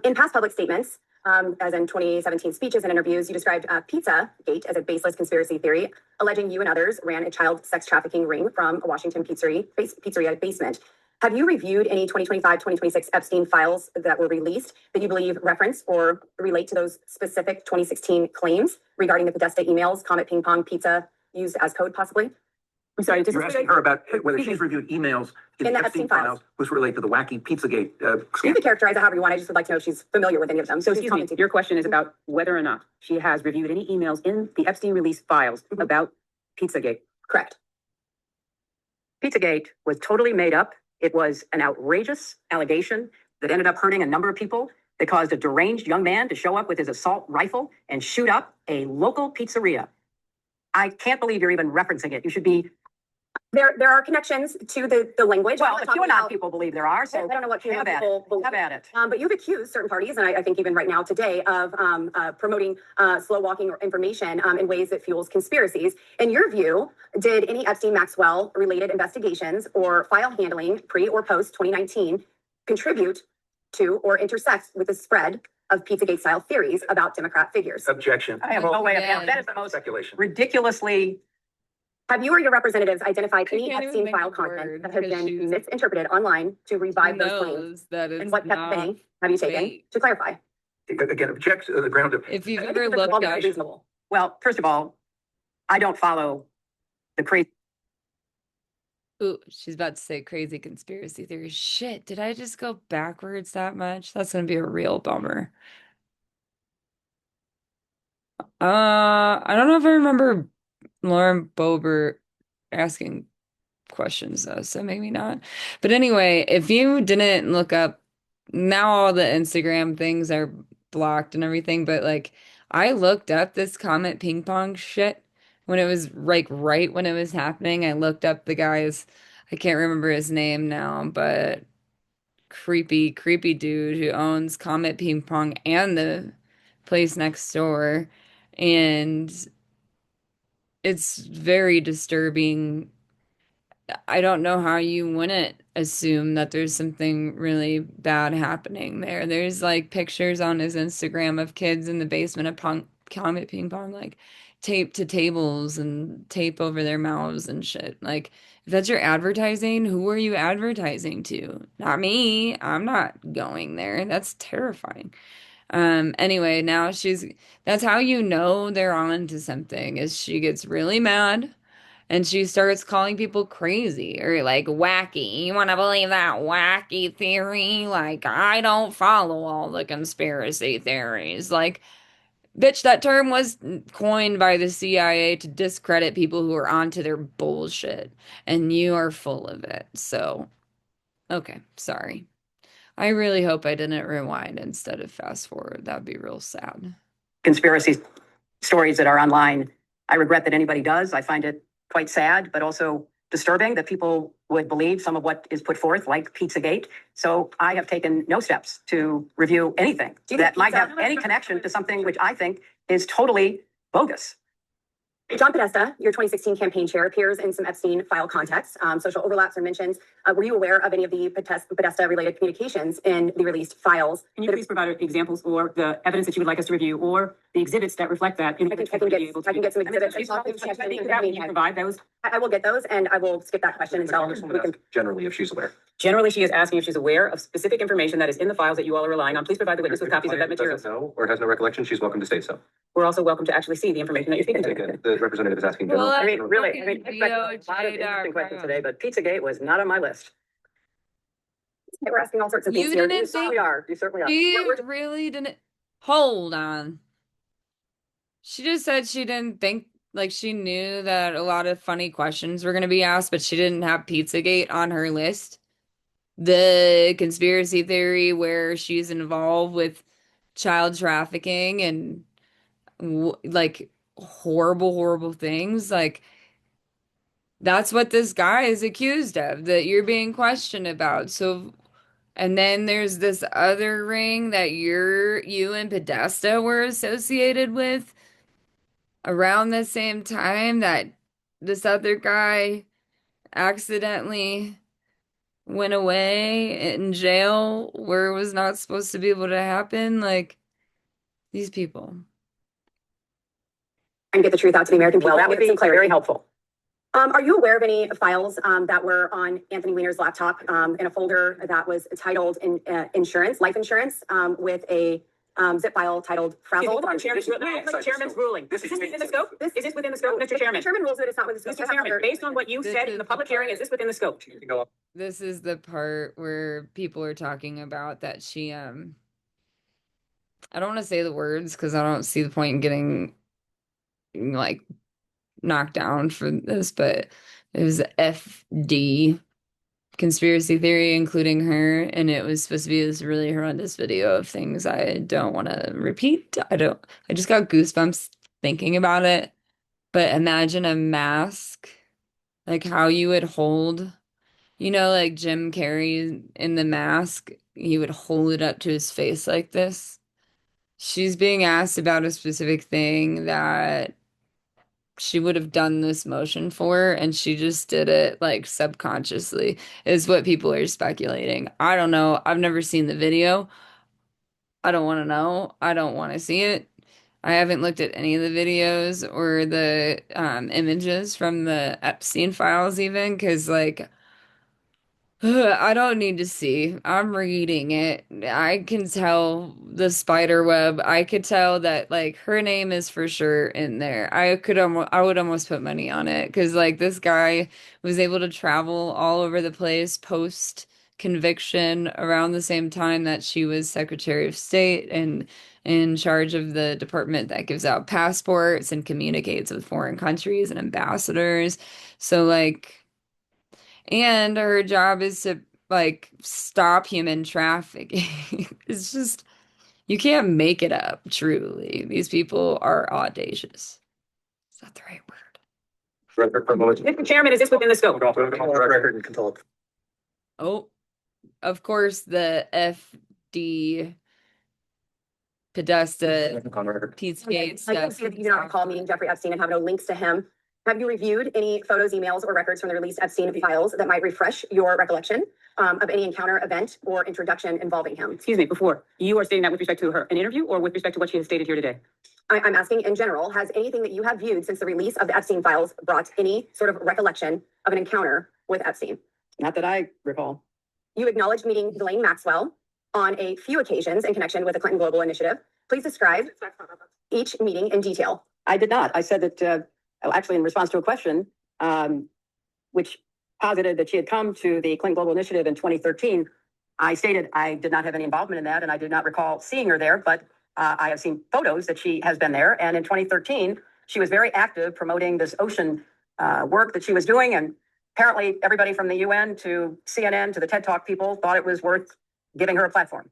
In past public statements, as in 2017 speeches and interviews, you described Pizzagate as a baseless conspiracy theory, alleging you and others ran a child sex trafficking ring from a Washington pizzeria basement. Have you reviewed any 2025-2026 Epstein files that were released that you believe reference or relate to those specific 2016 claims regarding the Podesta emails, Comet Ping Pong Pizza used as code possibly? I'm sorry, You're asking her about whether she's reviewed emails in the Epstein files, which relate to the wacky Pizzagate You scandal. can characterize it however you want. I just would like to know if she's familiar with any of them. So She's excuse me, commented. your question is about whether or not she has reviewed any emails in the Epstein release files about Pizzagate. Correct. Pizzagate was totally made up. It was an outrageous allegation that ended up hurting a number of people, that caused a deranged young man to show up with his assault rifle and shoot up a local pizzeria. I can't believe you're even referencing it. You should be There are connections to the language. Well, I'm the not talking QAnon about- people believe there are, so I don't know what QAnon have at people it. believe. Have at it. But you've accused certain parties, and I think even right now today, of promoting slow walking information in ways that fuels conspiracies. In your view, did any Epstein-Maxwell related investigations or file handling pre or post 2019 contribute to or intersect with the spread of Pizzagate style theories about Democrat figures? Objection. I have no way of answering. That is the most Speculation. ridiculously. Have you or your representatives identified I any can't even Epstein make file a content word that has because been she's misinterpreted online to revive those claims? knows that And it's what not testing have you taken fake. to clarify? Again, object on the ground of. If you've I ever think it's looked all up, very reasonable. Well, first of all, I don't follow the crazy. ooh, she's about to say crazy conspiracy theories. Shit, did I just go backwards that much? That's gonna be a real bummer. I don't know if I remember Lauren Boebert asking questions though, so maybe not. But anyway, if you didn't look up, now all the Instagram things are blocked and everything, but like I looked up this Comet ping pong shit when it was like right when it was happening. I looked up the guy's, I can't remember his name now, but creepy dude who owns Comet Ping Pong and the place next door. And it's very disturbing. I don't know how you wouldn't assume that there's something really bad happening there. There's like pictures on his Instagram of kids in the basement of Comet Ping Pong, like taped to tables and tape over their mouths and shit. Like, if that's your advertising, who are you advertising to? Not me. I'm not going there. That's terrifying. Anyway, now that's how you know they're on to something, is she gets really mad and she starts calling people crazy or like wacky. You want to believe that wacky theory? Like, I don't follow all the conspiracy theories. Like, bitch, that term was coined by the CIA to discredit people who are onto their bullshit, and you are full of it. So, okay, sorry. I really hope I didn't rewind instead of fast forward. That'd be real sad. Conspiracy stories that are online. I regret that anybody does. I find it quite sad, but also disturbing that people would believe some of what is put forth, like Pizzagate. So I have taken no steps to review anything that might have any connection to something which I think is totally bogus. John Podesta, your 2016 campaign chair, appears in some Epstein file contexts. Social overlaps are mentioned. Were you aware of any of the Podesta-related communications in the released files? Can you please provide examples or the evidence that you would like us to review or the exhibits that reflect that? I can get some exhibits. Can you provide those? I will get those, and I will skip that question until we can. Generally, if she's aware. Generally, she is asking if she's aware of specific information that is in the files that you all are relying on. Please provide the witness with copies of that material. Doesn't know or has no recollection, she's welcome to state so. We're also welcome to actually see the information that you're speaking to. Again, the representative is asking general. Well, I mean, really, I fucking expected a lot of interesting questions today, but Pizzagate was not on my list. We're asking all sorts of You things here. didn't You certainly are. You certainly are. She really didn't. Hold on. She just said she didn't think, like, she knew that a lot of funny questions were going to be asked, but she didn't have Pizzagate on her list. The conspiracy theory where she's involved with child trafficking and like horrible things. Like, that's what this guy is accused of, that you're being questioned about. So, and then there's this other ring that you and Podesta were associated with around the same time that this other guy accidentally went away in jail where it was not supposed to be able to happen. Like, these people. And get the truth out to the American people. Well, that would be very helpful. Are you aware of any files that were on Anthony Weiner's laptop in a folder that was titled insurance, life insurance, with a zip file titled frazzled? Chairman's ruling. Is this within the scope? Is this within the scope, Mr. Chairman? Chairman rules that it's not within the scope. Mr. Chairman, based on what you said in the public hearing, is this within the scope? This is the part where people are talking about that she I don't want to say the words because I don't see the point in getting like knocked down for this, but it was FD conspiracy theory, including her, and it was supposed to be this really horrendous video of things I don't want to repeat. I just got goosebumps thinking about it. But imagine a mask Like how you would hold, like Jim Carrey in The Mask, he would hold it up to his face like this. She's being asked about a specific thing that she would have done this motion for, and she just did it like subconsciously, is what people are speculating. I don't know. I've never seen the video. I don't want to know. I don't want to see it. I haven't looked at any of the videos or the images from the Epstein files even, because like I don't need to see. I'm reading it. I can tell the spider web. I could tell that like her name is for sure in there. I would almost put money on it because like this guy was able to travel all over the place post conviction around the same time that she was Secretary of State and in charge of the department that gives out passports and communicates with foreign countries and ambassadors. So like and her job is to like stop human trafficking. It's just you can't make it up, truly. These people are audacious. Is that the right word? Mr. Chairman, is this within the scope? Record and control. Oh, of course the FD Podesta Pizzagate I stuff. can see that you do not recall meeting Jeffrey Epstein and have no links to him. Have you reviewed any photos, emails, or records from the released Epstein files that might refresh your recollection of any encounter, event, or introduction involving him? Excuse me, before, you are stating that with respect to her, an interview or with respect to what she has stated here today? I'm asking in general, has anything that you have viewed since the release of the Epstein files brought any sort of recollection of an encounter with Epstein? Not that I recall. You acknowledged meeting Ghislaine Maxwell on a few occasions in connection with the Clinton Global Initiative. Please describe each meeting in detail. I did not. I said that, actually, in response to a question, which posited that she had come to the Clinton Global Initiative in 2013, I stated I did not have any involvement in that, and I did not recall seeing her there, but I have seen photos that she has been there. And in 2013, she was very active promoting this ocean work that she was doing. And apparently everybody from the UN to CNN to the TED Talk people thought it was worth giving her a platform.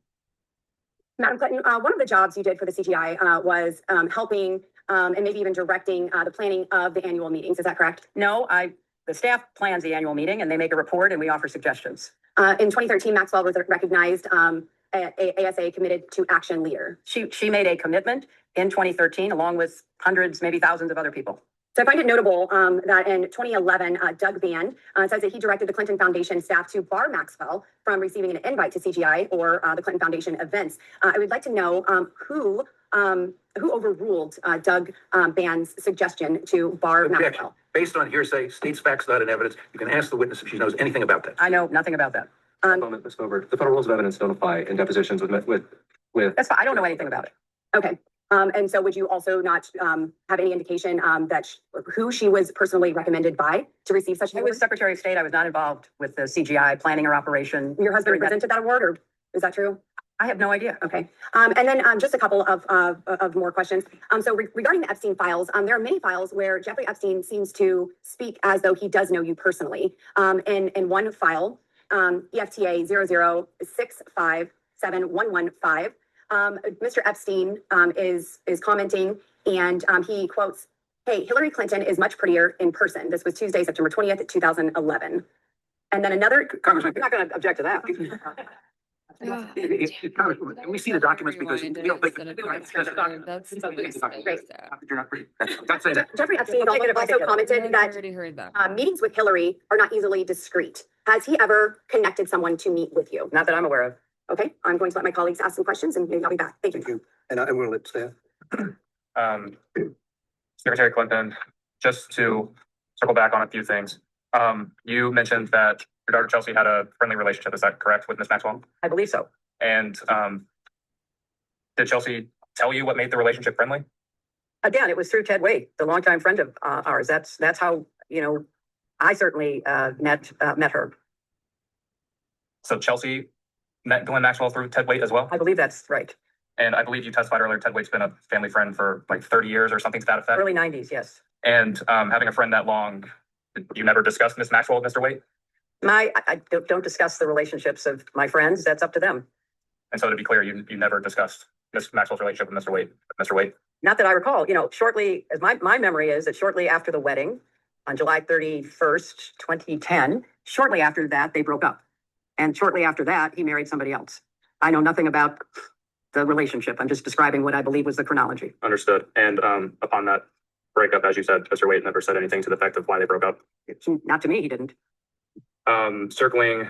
Madam Clinton, one of the jobs you did for the CGI was helping and maybe even directing the planning of the annual meetings. Is that correct? No, the staff plans the annual meeting and they make a report and we offer suggestions. In 2013, Maxwell was recognized ASA Committed to Action leader. She made a commitment in 2013 along with hundreds, maybe thousands of other people. So I find it notable that in 2011, Doug Band says that he directed the Clinton Foundation staff to bar Maxwell from receiving an invite to CGI or the Clinton Foundation events. I would like to know who overruled Doug Band's suggestion to bar Objection. Maxwell. Based on hearsay, states facts not in evidence. You can ask the witness if she knows anything about that. I know nothing about that. Ms. Goldberg, the federal rules of evidence don't apply in depositions with. That's fine. I don't know anything about it. Okay. And so would you also not have any indication that who she was personally recommended by to receive such an I award? was Secretary of State. I was not involved with the CGI planning or operation. Your husband presented that award, or is that true? I have no idea. Okay. And then just a couple of more questions. So regarding the Epstein files, there are many files where Jeffrey Epstein seems to speak as though he does know you personally. In one file, EFTA 006571115, Mr. Epstein is commenting and he quotes, "Hey, Hillary Clinton is much prettier in person." This was Tuesday, September 20th, 2011. And then another, Congressman, I'm not going to object to that. Can we see the documents because we don't think. That's You're not free. That's saying that. Jeffrey Epstein also commented I that already heard that. meetings with Hillary are not easily discreet. Has he ever connected someone to meet with you? Not that I'm aware of. Okay, I'm going to let my colleagues ask some questions and maybe I'll be back. Thank you. Thank you. And I'm going to let staff. Secretary Clinton, just to circle back on a few things. You mentioned that your daughter Chelsea had a friendly relationship. Is that correct with Ms. Maxwell? I believe so. And did Chelsea tell you what made the relationship friendly? Again, it was through Ted Wade, the longtime friend of ours. That's how, I certainly met her. So Chelsea met Ghislaine Maxwell through Ted Wade as well? I believe that's right. And I believe you testified earlier, Ted Wade's been a family friend for like 30 years or something to that effect. Early 90s, yes. And having a friend that long, you never discussed Ms. Maxwell with Mr. Wade? I don't discuss the relationships of my friends. That's up to them. And so to be clear, you never discussed Ms. Maxwell's relationship with Mr. Wade. Not that I recall. Shortly, as my memory is that shortly after the wedding, on July 31st, 2010. Shortly after that, they broke up. And shortly after that, he married somebody else. I know nothing about the relationship. I'm just describing what I believe was the chronology. Understood. And upon that breakup, as you said, Mr. Waite never said anything to the effect of why they broke up. Not to me, he didn't. Circling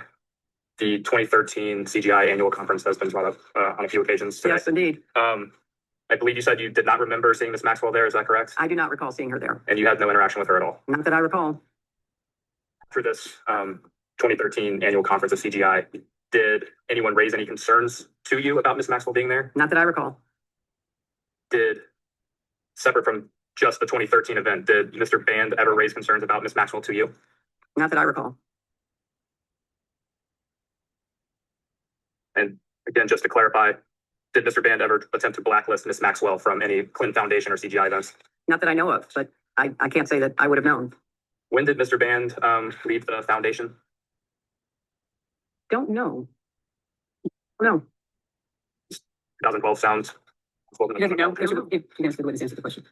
the 2013 CGI annual conference has been brought up on a few occasions today. Yes, indeed. I believe you said you did not remember seeing Miss Maxwell there. Is that correct? I do not recall seeing her there. And you had no interaction with her at all? Not that I recall. After this 2013 annual conference of CGI, did anyone raise any concerns to you about Miss Maxwell being there? Not that I recall. Separate from just the 2013 event, did Mr. Band ever raise concerns about Miss Maxwell to you? Not that I recall. And again, just to clarify, did Mr. Band ever attempt to blacklist Miss Maxwell from any Clinton Foundation or CGI events? Not that I know of, but I can't say that I would have known. When did Mr. Band leave the foundation? Don't know. No. 2012 sounds. You doesn't know. You guys could answer the question.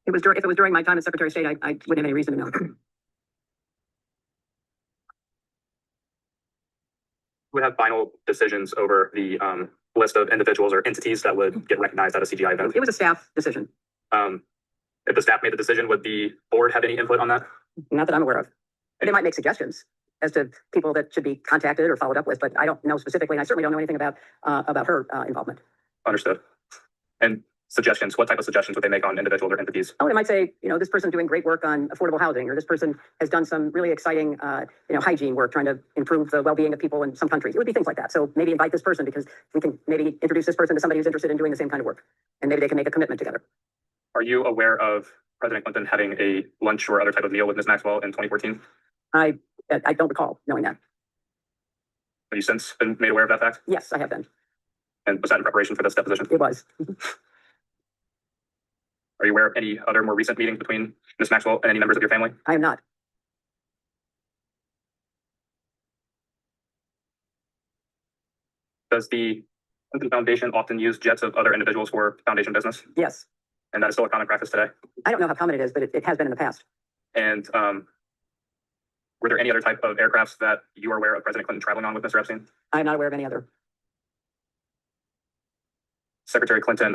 If it was during my time as Secretary of State, I wouldn't have any reason to know. We have final decisions over the list of individuals or entities that would get recognized at a CGI event. It was a staff decision. If the staff made the decision, would the board have any input on that? Not that I'm aware of. They might make suggestions as to people that should be contacted or followed up with, but I don't know specifically, and I certainly don't know anything about her involvement. Understood. And suggestions, what type of suggestions would they make on individuals or entities? Oh, they might say, this person's doing great work on affordable housing, or this person has done some really exciting, hygiene work, trying to improve the well-being of people in some countries. It would be things like that. So maybe invite this person because we can maybe introduce this person to somebody who's interested in doing the same kind of work, and maybe they can make a commitment together. Are you aware of President Clinton having a lunch or other type of meal with Ms. Maxwell in 2014? I don't recall knowing that. Have you since been made aware of that fact? Yes, I have been. And was that in preparation for this deposition? It was. Are you aware of any other more recent meetings between Ms. Maxwell and any members of your family? I am not. Does the Clinton Foundation often use jets of other individuals for foundation business? Yes. And that is still a common practice today? I don't know how common it is, but it has been in the past. And were there any other type of aircrafts that you are aware of President Clinton traveling on with Mr. Epstein? I am not aware of any other. Secretary Clinton,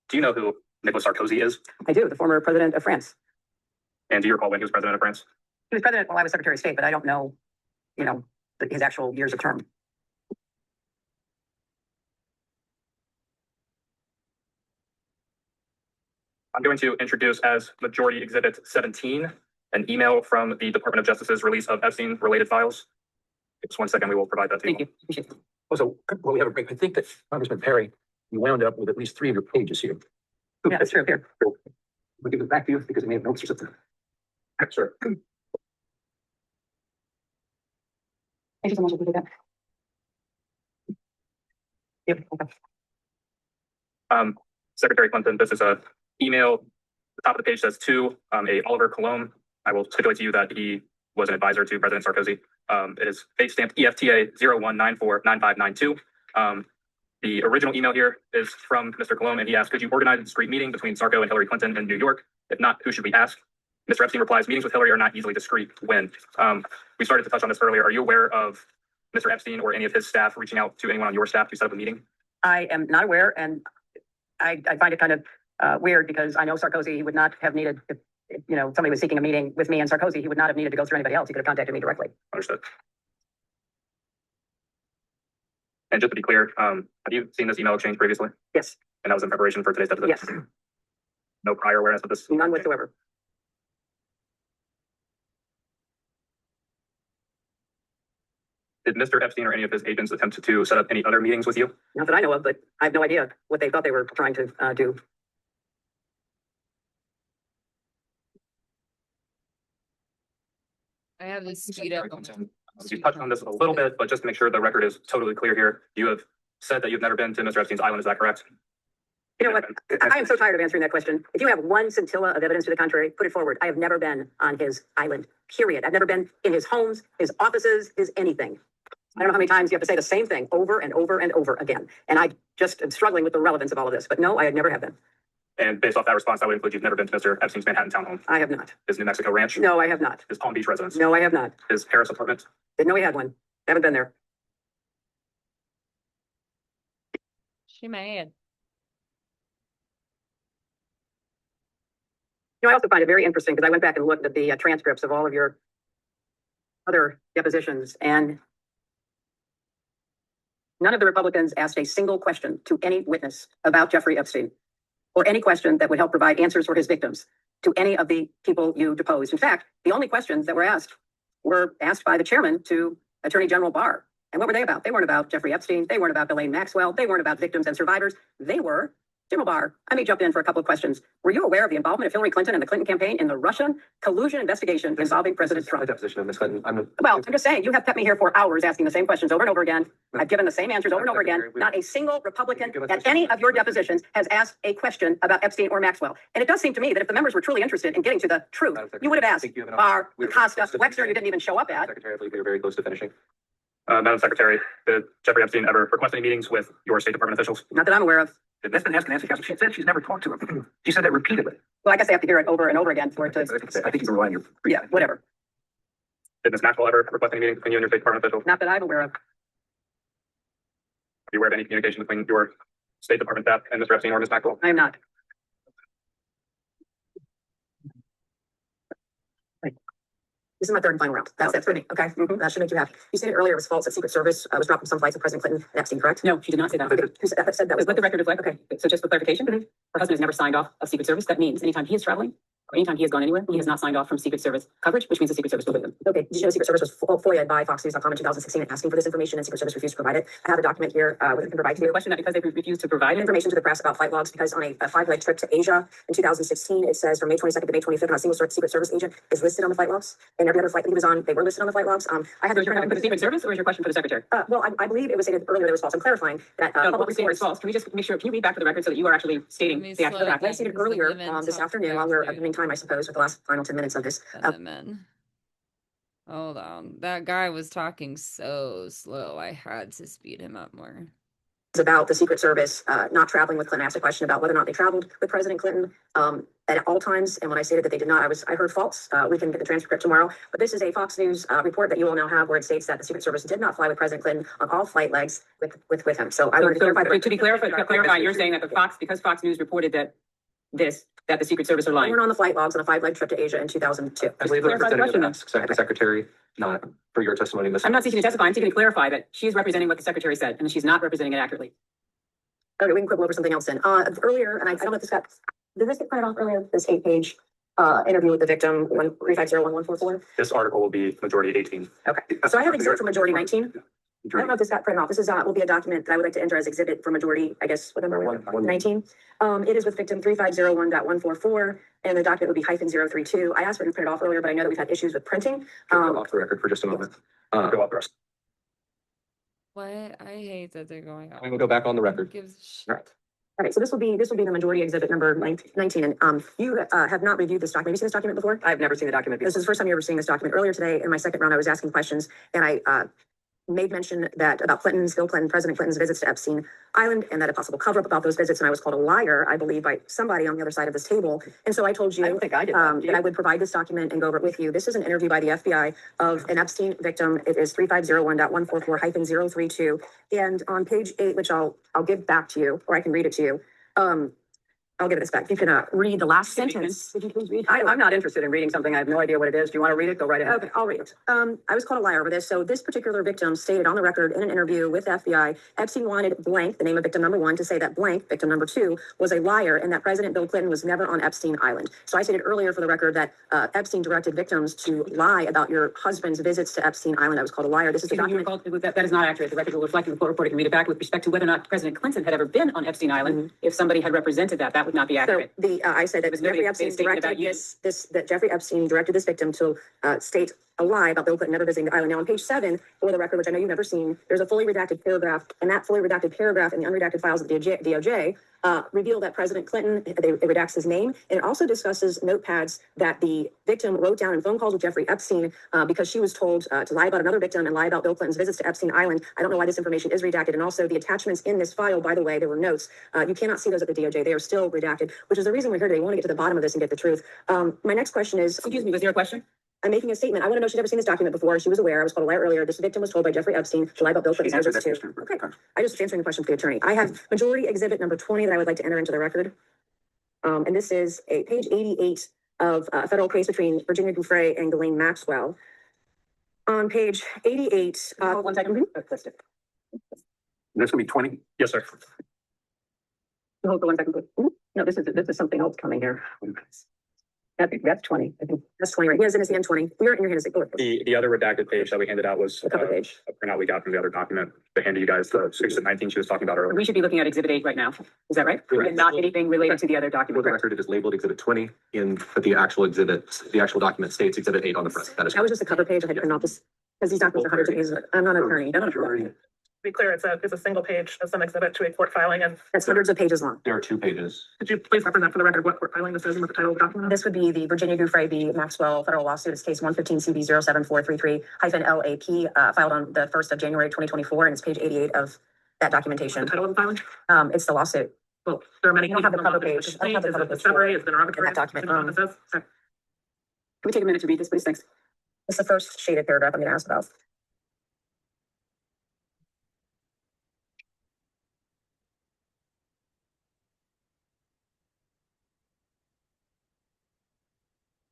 do you know who Nicolas Sarkozy is? I do, the former president of France. And do you recall when he was president of France? He was president while I was Secretary of State, but I don't know, his actual years of term. I'm going to introduce as Majority Exhibit 17, an email from the Department of Justice's release of Epstein-related files. Just 1 second, we will provide that to you. Thank you. Appreciate it. Also, while we have a break, I think that Congressman Perry, you wound up with at least 3 of your pages here. Yeah, that's true. Here. We'll give it back to you because we may have notes or something. Sure. Thank you so much. I appreciate that. Yep. Okay. Secretary Clinton, this is a email. The top of the page says to a Oliver Cologne. I will stipulate to you that he was an advisor to President Sarkozy. It is face stamped EFTA 01949592. The original email here is from Mr. Cologne, and he asked, could you organize a discreet meeting between Sarko and Hillary Clinton in New York? If not, who should we ask? Mr. Epstein replies, meetings with Hillary are not easily discreet. When? We started to touch on this earlier. Are you aware of Mr. Epstein or any of his staff reaching out to anyone on your staff to set up a meeting? I am not aware, and I find it kind of weird because I know Sarkozy, he would not have needed, if somebody was seeking a meeting with me and Sarkozy, he would not have needed to go through anybody else. He could have contacted me directly. Understood. And just to be clear, have you seen this email exchange previously? Yes. And that was in preparation for today's deposition? Yes. No prior awareness of this? None whatsoever. Did Mr. Epstein or any of his agents attempt to set up any other meetings with you? Not that I know of, but I have no idea what they thought they were trying to do. I have this speed up. You touched on this a little bit, but just to make sure the record is totally clear here, you have said that you've never been to Mr. Epstein's island. Is that correct? You know what? I am so tired of answering that question. If you have one scintilla of evidence to the contrary, put it forward. I have never been on his island, period. I've never been in his homes, his offices, his anything. I don't know how many times you have to say the same thing over and over and over again. And I just am struggling with the relevance of all of this. But no, I never have been. And based off that response, that would include you've never been to Mr. Epstein's Manhattan townhome, I have not. his New Mexico ranch, No, I have not. his Palm Beach residence, No, I have not. his Harris apartment. Didn't know he had one. Haven't been there. She mad. I also find it very interesting because I went back and looked at the transcripts of all of your other depositions, and none of the Republicans asked a single question to any witness about Jeffrey Epstein, or any question that would help provide answers for his victims to any of the people you deposed. In fact, the only questions that were asked by the chairman to Attorney General Barr. And what were they about? They weren't about Jeffrey Epstein. They weren't about Ghislaine Maxwell. They weren't about victims and survivors. They were General Barr. I may jump in for a couple of questions. Were you aware of the involvement of Hillary Clinton and the Clinton campaign in the Russian collusion investigation involving President Trump? Deposition of Ms. Clinton. Well, I'm just saying, you have kept me here for hours asking the same questions over and over again. I've given the same answers over and over again. Not a single Republican at any of your depositions has asked a question about Epstein or Maxwell. And it does seem to me that if the members were truly interested in getting to the truth, you would have asked Barr, Acosta, Wexner, you didn't even show up at. Secretary, I believe we were very close to finishing. Madam Secretary, did Jeffrey Epstein ever request any meetings with your State Department officials? Not that I'm aware of. That's been asked Nancy Castle. She said she's never talked to him. She said that repeatedly. Well, I guess I have to hear it over and over again for it to. I think you can rely on your. Yeah, whatever. Did Ms. Maxwell ever request any meetings between you and your State Department officials? Not that I'm aware of. Are you aware of any communication between your State Department staff and Mr. Epstein or Ms. Maxwell? I am not. This is my third and final round. That's it for me. Okay. That should make you happy. You stated earlier it was false that Secret Service was dropped from some flights of President Clinton and Epstein, correct? No, she did not say that. Who said that was What the record reflects. Okay. So just for clarification, her husband has never signed off of Secret Service. That means anytime he is traveling or anytime he has gone anywhere, he has not signed off from Secret Service coverage, which means the Secret Service will with him. Okay. Did you know Secret Service was FOIA'd by FoxNews.com in 2016 asking for this information, and Secret Service refused to provide it? I have a document here which I can provide to The you. question that because they refused to provide Information to the press about flight logs, because on a 5-leg trip to Asia in 2016, it says from May 22nd to May 25th, not a single Secret Service agent is listed on the flight logs. And every other flight that he was on, they were listed on the flight logs. I had So is your question for the Secret Service or is your question for the Secretary? well, I believe it was stated earlier that it was false. I'm clarifying that No, what public we're saying is reports. false. Can we just make sure, can you read back to the record so that you are actually stating Let me the actual slow fact? I stated earlier this afternoon while we were opening time, I suppose, with the last final 10 minutes of this. Hold on. That guy was talking so slow. I had to speed him up more. It's about the Secret Service not traveling with Clinton. I asked a question about whether or not they traveled with President Clinton at all times. And when I stated that they did not, I heard false. We can get the transcript tomorrow. But this is a Fox News report that you will now have where it states that the Secret Service did not fly with President Clinton on all flight legs with him. So I wanted to clarify. To be clarify, you're saying that because Fox News reported that the Secret Service are They lying. weren't on the flight logs on a 5-leg trip to Asia in 2002. I believe the representative asked the secretary, not for your testimony. I'm not seeking to testify. I'm seeking to clarify that she's representing what the Secretary said and that she's not representing it accurately. Okay, we can quibble over something else then. Earlier, and I don't know if did this get printed off earlier? This 8-page interview with the victim, 1350144. This article will be majority 18. Okay, so I have exhibit for majority 19. I don't know if this got printed off. This is will be a document that I would like to enter as exhibit for majority, I guess, what number are we on? 19. It is with victim 3501.144, and the document would be -032. I asked for it to print it off earlier, but I know that we've had issues with printing. Go off the record for just a moment. Go off the rest. What? I hate that they're going on. We will go back on the record. Gives a shit. All right. All right, so this will be the majority exhibit number 19. And you have not reviewed this document. Have you seen this document before? I've never seen the document This is the first time you ever seeing this document. Earlier today, in my second round, I was asking questions, and I made mention that about Bill Clinton, President Clinton's visits to Epstein Island, and that a possible cover-up about those visits, and I was called a liar, I believe, by somebody on the other side of this table. And so I told you I don't think I did that. that I would provide this document and go over it with you. This is an interview by the FBI of an Epstein victim. It is 3501.144-032. And on page 8, which I'll give back to you, or I can read it to you. I'll give this back. You can read the last sentence. Would you please read? I'm not interested in reading something. I have no idea what it is. Do you want to read it? Go right ahead. Okay, I'll read it. I was called a liar over this. So this particular victim stated on the record in an interview with the FBI, Epstein wanted blank, the name of victim number 1, to say that blank, victim number 2, was a liar and that President Bill Clinton was never on Epstein Island. So I stated earlier for the record that Epstein directed victims to lie about your husband's visits to Epstein Island. I was called a liar. This is the document. That is not accurate. The record will reflect, and the court reporter can read it back with respect to whether or not President Clinton had ever been on Epstein Island. If somebody had represented that would not be accurate. So I said that was Jeffrey literally Epstein a statement directed about you. that Jeffrey Epstein directed this victim to state a lie about Bill Clinton never visiting the island. Now on page 7, for the record, which I know you've never seen, there's a fully redacted paragraph, and that fully redacted paragraph in the unredacted files of the DOJ reveal that President Clinton, it redacts his name, and it also discusses notepads that the victim wrote down in phone calls with Jeffrey Epstein because she was told to lie about another victim and lie about Bill Clinton's visits to Epstein Island. I don't know why this information is redacted. And also the attachments in this file, by the way, there were notes. You cannot see those at the DOJ. They are still redacted, which is the reason we're here today. We want to get to the bottom of this and get the truth. My next question is, Excuse me, was there a question? I'm making a statement. I want to know she's never seen this document before. She was aware. I was called a liar earlier. This victim was told by Jeffrey Epstein to lie about Bill Clinton's visits too. Okay. I just was answering the question for the attorney. I have majority exhibit number 20 that I would like to enter into the record. And this is a page 88 of a federal case between Virginia Giuffre and Ghislaine Maxwell. On page 88, Hold 1 second. That's gonna be 20? Yes, sir. Hold for 1 second, please. No, this is something else coming here. That's 20, I think. that's 20, right? He has in his hand 20. You're in your hand. Is it? Go ahead. The other redacted page that we handed out was The cover page. a printout we got from the other document. They handed you guys the 6 and 19 she was talking about earlier. We should be looking at exhibit 8 right now. Is that right? Correct. And not anything related to the other For document. the record, it is labeled exhibit 20 but the actual document states exhibit 8 on the front. That is That was just a cover page. I had to print off this because these documents are hundreds of pages. I'm not an attorney. To be clear, it's a single page of some exhibit to a court filing. And That's hundreds of pages long. There are 2 pages. could you please represent for the record what court filing this is and what the title of the document is? This would be the Virginia Giuffre v. Maxwell federal lawsuit. It's case 115 CB 07433-LAP, filed on the 1st of January 2024, and it's page 88 of that documentation. The title of the filing? It's the lawsuit. Well, there are many. I don't have the cases cover involved. page. Is I don't have the it cover a page discovery? Is it an interrogatory? in that document. Do you know what this is? Okay. Can we take a minute to read this, please? Thanks. It's the first shaded paragraph I'm going to ask about.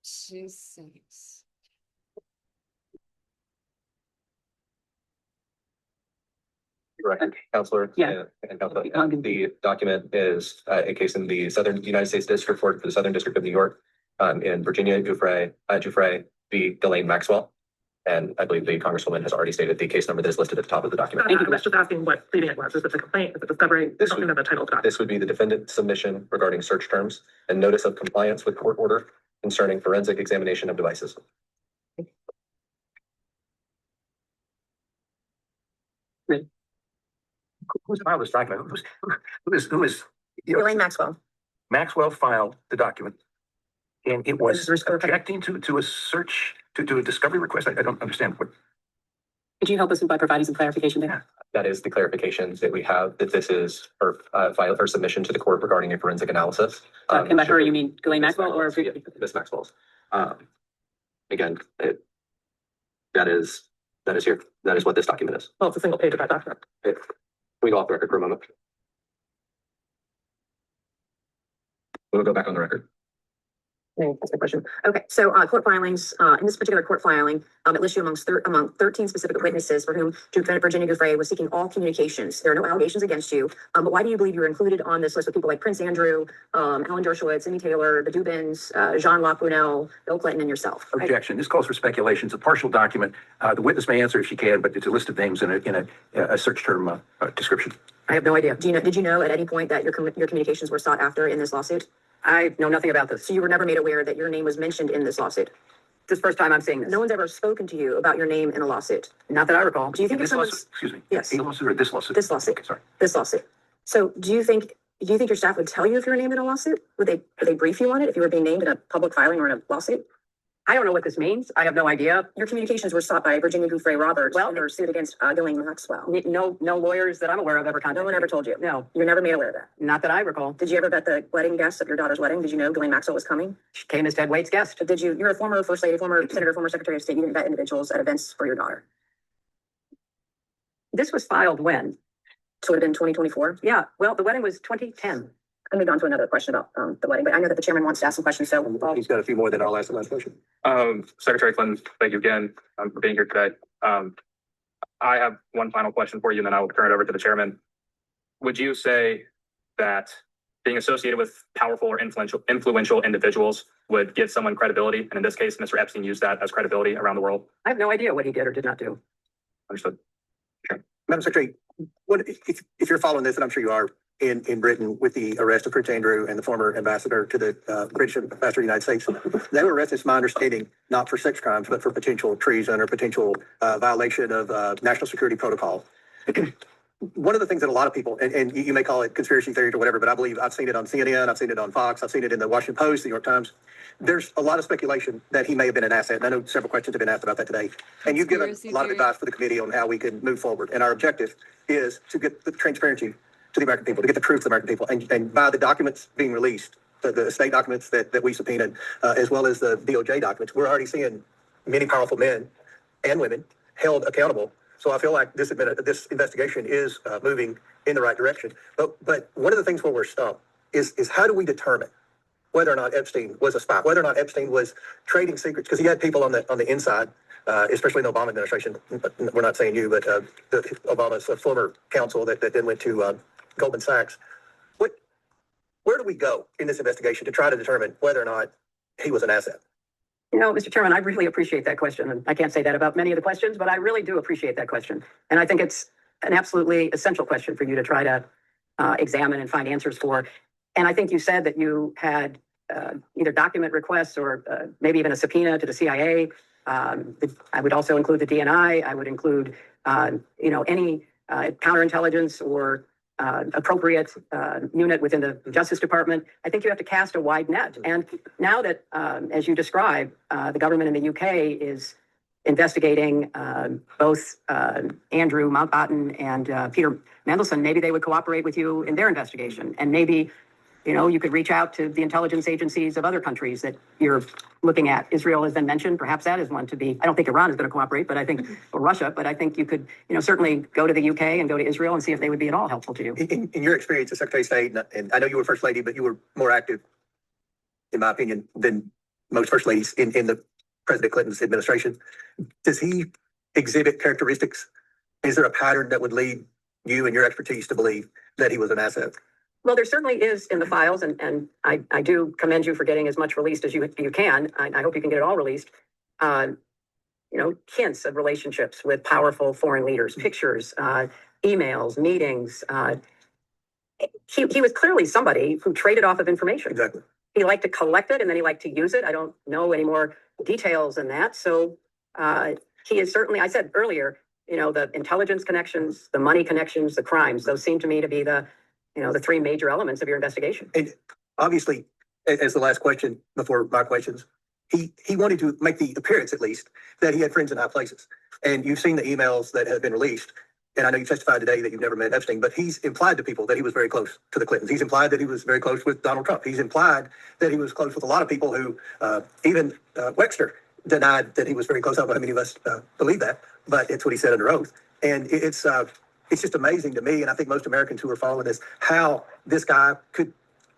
Jesus. Right, Counselor. Yeah. And Counselor, the document is a case in the Southern United States District Court for the Southern District of New York, in Virginia Giuffre v. Ghislaine Maxwell. And I believe the Congresswoman has already stated the case number that is listed at the top of the document. I was just asking what pleading it was. Is it the complaint? Is it discovery? This Something would- of the title of the document. This would be the defendant submission regarding search terms and notice of compliance with court order concerning forensic examination of devices. Who's filed this document? Who is, Ghislaine Maxwell. Maxwell filed the document. And it was This is correct. objecting to a search, to a discovery request. I don't understand what. Could you help us by providing some clarification there? That is the clarifications that we have, that this is her her submission to the court regarding a forensic analysis. And by her, you mean Ghislaine Maxwell or? Yeah, Miss Maxwell's. Again, that is here. That is what this document is. Well, it's a single page of that document. We go off the record for a moment. We'll go back on the record. That's my question. Okay, so court filings, in this particular court filing, it lists you among 13 specific witnesses for whom Virginia Giuffre was seeking all communications. There are no allegations against you, but why do you believe you were included on this list with people like Prince Andrew, Alan Dershowitz, Amy Taylor, the Dubins, Jean-Luc Brunel, Bill Clinton, and yourself? Objection. This calls for speculation. It's a partial document. The witness may answer if she can, but it's a list of names in a search term description. I have no idea. Did you know at any point that your communications were sought after in this lawsuit? I know nothing about this. So you were never made aware that your name was mentioned in this lawsuit? This is the first time I'm seeing this. No one's ever spoken to you about your name in a lawsuit? Not that I recall. Do you think if This someone's, lawsuit, excuse me. Yes. A lawsuit or this lawsuit? This lawsuit. Okay, sorry. this lawsuit? So do you think your staff would tell you if you were named in a lawsuit? Would they brief you on it if you were being named in a public filing or in a lawsuit? I don't know what this means. I have no idea. Your communications were sought by Virginia Giuffre Roberts Well, in her suit against Ghislaine Maxwell. No lawyers that I'm aware of ever contacted. No one ever told you? No, You were never made aware of that? not that I recall. Did you ever bet the wedding guests of your daughter's wedding? Did you know Ghislaine Maxwell was coming? She came as Ted Waite's guest. You're a former First Lady, former Senator, former Secretary of State. You didn't bet individuals at events for your daughter. This was filed when? So it would have been 2024. Yeah, well, the wedding was 2010. I moved on to another question about the wedding, but I know that the chairman wants to ask some questions, so He's got a few more than our last question. Secretary Clinton, thank you again for being here today. I have one final question for you, and then I will turn it over to the chairman. Would you say that being associated with powerful or influential individuals would give someone credibility? And in this case, Mr. Epstein used that as credibility around the world. I have no idea what he did or did not do. Understood. Madam Secretary, what if you're following this, and I'm sure you are, in Britain with the arrest of Prince Andrew and the former ambassador to the British ambassador to the United States. They were arrested, it's my understanding, not for sex crimes, but for potential treason or potential violation of national security protocol. One of the things that a lot of people, and you may call it conspiracy theories or whatever, but I believe I've seen it on CNN, I've seen it on Fox, I've seen it in the Washington Post, the New York Times. There's a lot of speculation that he may have been an asset. And I know several questions have been asked about that today. And you've given a lot of advice for the committee on how we can move forward. And our objective is to get the transparency to the American people, to get the truth to the American people. And by the documents being released, the state documents that we subpoenaed, as well as the DOJ documents, we're already seeing many powerful men and women held accountable. So I feel like this investigation is moving in the right direction. But one of the things where we're stuck is how do we determine whether or not Epstein was a spy, whether or not Epstein was trading secrets, because he had people on the inside, especially in the Obama administration. We're not saying you, but Obama's former counsel that then went to Goldman Sachs. Where do we go in this investigation to try to determine whether or not he was an asset? You know, Mr. Chairman, I really appreciate that question. And I can't say that about many of the questions, but I really do appreciate that question. And I think it's an absolutely essential question for you to try to examine and find answers for. And I think you said that you had either document requests or maybe even a subpoena to the CIA. I would also include the DNI. I would include, any counterintelligence or appropriate unit within the Justice Department. I think you have to cast a wide net. And now that, as you describe, the government in the UK is investigating both Andrew Mountbatten and Peter Mandelson, maybe they would cooperate with you in their investigation. And maybe, you could reach out to the intelligence agencies of other countries that you're looking at. Israel has been mentioned. Perhaps that is one to be. I don't think Iran is going to cooperate, but I think, or Russia, but I think you could, certainly go to the UK and go to Israel and see if they would be at all helpful to you. In your experience as Secretary of State, and I know you were First Lady, but you were more active, in my opinion, than most First Ladies in the President Clinton's administration. Does he exhibit characteristics? Is there a pattern that would lead you and your expertise to believe that he was an asset? Well, there certainly is in the files, and I do commend you for getting as much released as you can. I hope you can get it all released. Hints of relationships with powerful foreign leaders, pictures, emails, meetings. He was clearly somebody who traded off of information. Exactly. He liked to collect it and then he liked to use it. I don't know any more details than that. So he is certainly, I said earlier, the intelligence connections, the money connections, the crimes, those seem to me to be the three major elements of your investigation. And obviously, as the last question before my questions, he wanted to make the appearance, at least, that he had friends in high places. And you've seen the emails that have been released. And I know you testified today that you've never met Epstein, but he's implied to people that he was very close to the Clintons. He's implied that he was very close with Donald Trump. He's implied that he was close with a lot of people who, even Wexner denied that he was very close. I don't know how many of us believe that, but it's what he said under oath. And it's just amazing to me, and I think most Americans who are following this, how this guy could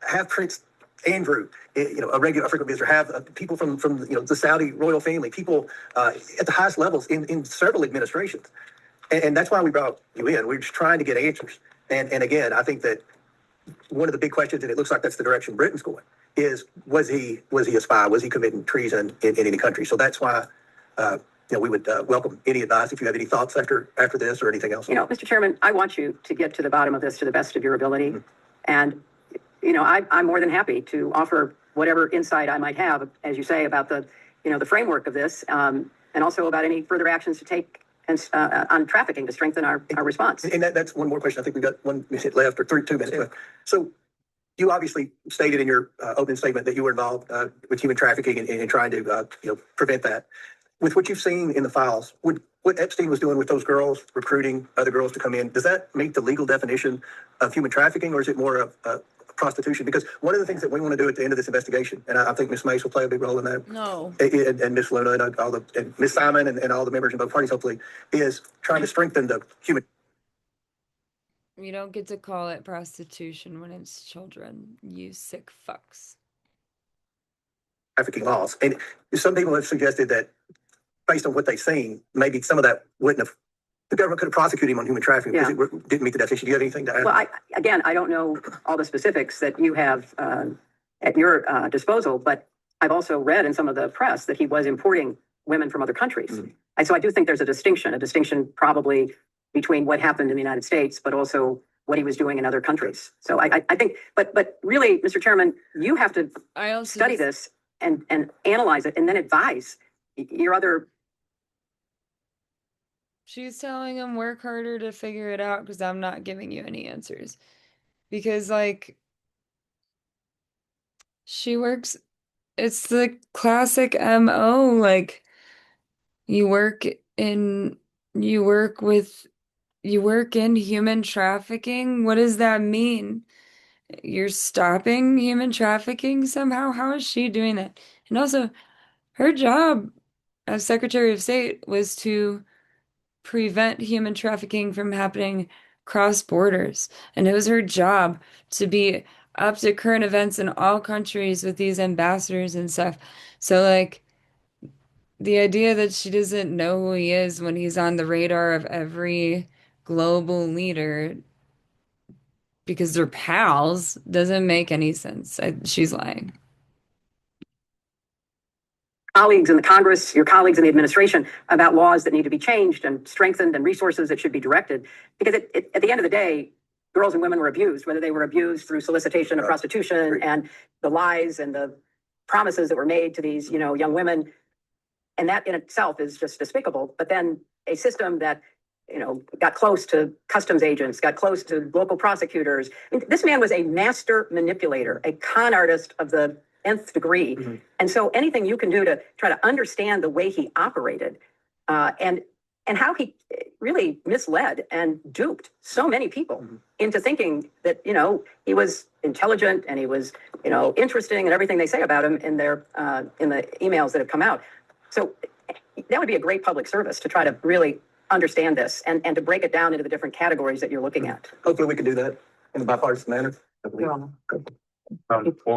have Prince Andrew, a frequent visitor, have people from the Saudi royal family, people at the highest levels in several administrations. And that's why we brought you in. We're just trying to get answers. And again, I think that one of the big questions, and it looks like that's the direction Britain's going, is was he a spy? Was he committing treason in any country? So that's why we would welcome any advice if you have any thoughts after this or anything else. Mr. Chairman, I want you to get to the bottom of this to the best of your ability. Mm-hmm. And, I'm more than happy to offer whatever insight I might have, as you say, about the framework of this, and also about any further actions to take on trafficking to strengthen our response. And that's one more question. I think we've got 1 minute left or 2 minutes left. So you obviously stated in your opening statement that you were involved with human trafficking and trying to prevent that. With what you've seen in the files, what Epstein was doing with those girls, recruiting other girls to come in, does that meet the legal definition of human trafficking, or is it more of prostitution? Because one of the things that we want to do at the end of this investigation, and I think Ms. Mace will play a big role in that. No. And Ms. Luna and Ms. Simon and all the members in both parties, hopefully, is trying to strengthen the human. You don't get to call it prostitution when it's children, you sick fucks. Trafficking laws. And some people have suggested that based on what they've seen, maybe some of that wouldn't have, the government could have prosecuted him on human trafficking because it didn't meet the definition. Do you have anything to add? Well, I don't know all the specifics that you have at your disposal, but I've also read in some of the press that he was importing women from other countries. Mm-hmm. And so I do think there's a distinction probably between what happened in the United States, but also what he was doing in other countries. So I think, but really, Mr. Chairman, you have to I also study this and analyze it and then advise your other. She's telling him work harder to figure it out because I'm not giving you any answers. Because like she works, it's the classic MO, like you work in you work with you work in human trafficking. What does that mean? You're stopping human trafficking somehow? How is she doing that? And also, her job as Secretary of State was to prevent human trafficking from happening cross borders. And it was her job to be up to current events in all countries with these ambassadors and stuff. So, like, the idea that she doesn't know who he is when he's on the radar of every global leader because they're pals doesn't make any sense. She's lying. Colleagues in the Congress, your colleagues in the administration about laws that need to be changed and strengthened and resources that should be directed. Because at the end of the day, girls and women were abused, whether they were abused through solicitation of prostitution and the lies and the promises that were made to these, young women. And that in itself is just despicable. But then a system that, got close to customs agents, got close to local prosecutors. I mean, this man was a master manipulator, a con artist of the nth degree. Mm-hmm. And so anything you can do to try to understand the way he operated and how he really misled and duped so many people mm-hmm. into thinking that, he was intelligent and he was, interesting and everything they say about him in their in the emails that have come out. So that would be a great public service to try to really understand this and to break it down into the different categories that you're looking at. Hopefully we can do that in a bipartisan manner. We'll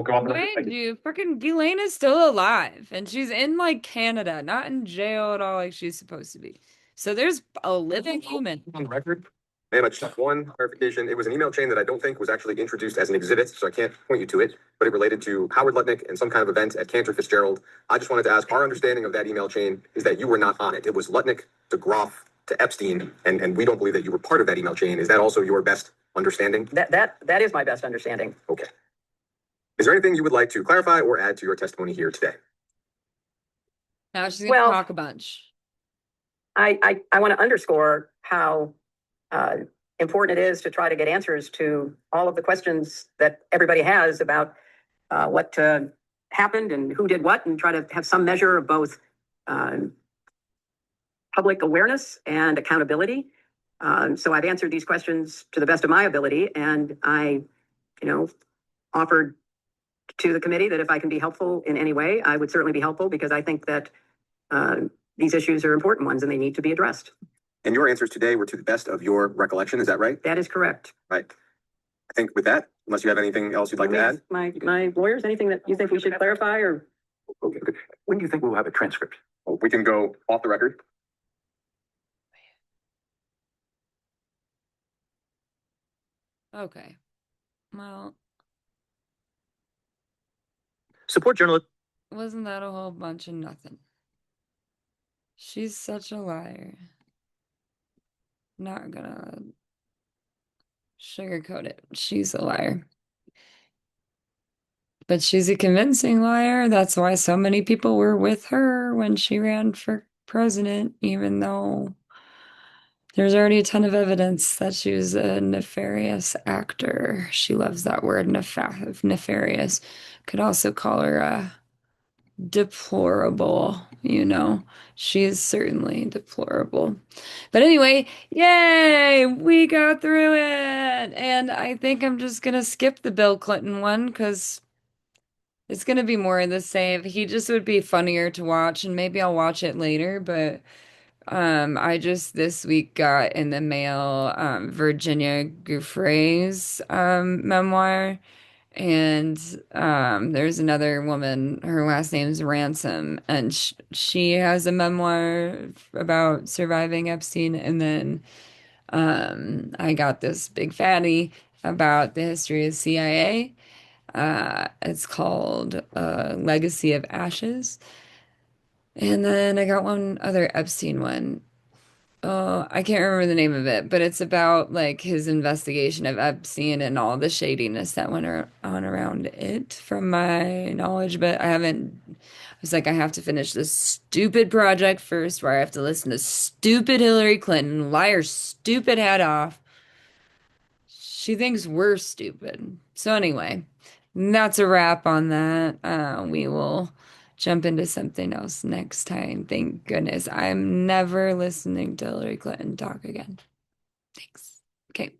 go off the Wait, dude, freaking Ghislaine is still alive, and she's in like Canada, not in jail at all, like she's supposed to be. So there's a living human on record. Ma'am, I just have one clarification. It was an email chain that I don't think was actually introduced as an exhibit, so I can't point you to it, but it related to Howard Lutnick and some kind of event at Cantor Fitzgerald. I just wanted to ask, our understanding of that email chain is that you were not on it. It was Lutnick to Groff to Epstein, and we don't believe that you were part of that email chain. Is that also your best understanding? That is my best understanding. Okay. Is there anything you would like to clarify or add to your testimony here today? Now she's gonna talk a bunch. I want to underscore how important it is to try to get answers to all of the questions that everybody has about what happened and who did what, and try to have some measure of both public awareness and accountability. So I've answered these questions to the best of my ability, and I, offered to the committee that if I can be helpful in any way, I would certainly be helpful, because I think that these issues are important ones and they need to be addressed. And your answers today were to the best of your recollection, is that right? That is correct. Right. I think with that, unless you have anything else you'd like to add? My lawyers, anything that you think we should clarify or? Okay. When do you think we'll have a transcript? Well, we can go off the record. Okay. Well, Support journalism. wasn't that a whole bunch of nothing? She's such a liar. Not gonna sugarcoat it. She's a liar. But she's a convincing liar. That's why so many people were with her when she ran for president, even though there's already a ton of evidence that she was a nefarious actor. She loves that word, nefarious. Could also call her deplorable, She is certainly deplorable. But anyway, yay, we got through it. And I think I'm just gonna skip the Bill Clinton one because it's gonna be more of the same. He just would be funnier to watch, and maybe I'll watch it later, but I just this week got in the mail Virginia Giuffre's memoir. And there's another woman, her last name's Ransom, and she has a memoir about surviving Epstein. And then I got this big fatty about the history of CIA. It's called Legacy of Ashes. And then I got one other Epstein one. Oh, I can't remember the name of it, but it's about like his investigation of Epstein and all the shadiness that went on around it from my knowledge. But I haven't, I was like, I have to finish this stupid project first where I have to listen to stupid Hillary Clinton lie her stupid head off. She thinks we're stupid. So anyway, that's a wrap on that. We will jump into something else next time. Thank goodness. I'm never listening to Hillary Clinton talk again. Thanks. Okay.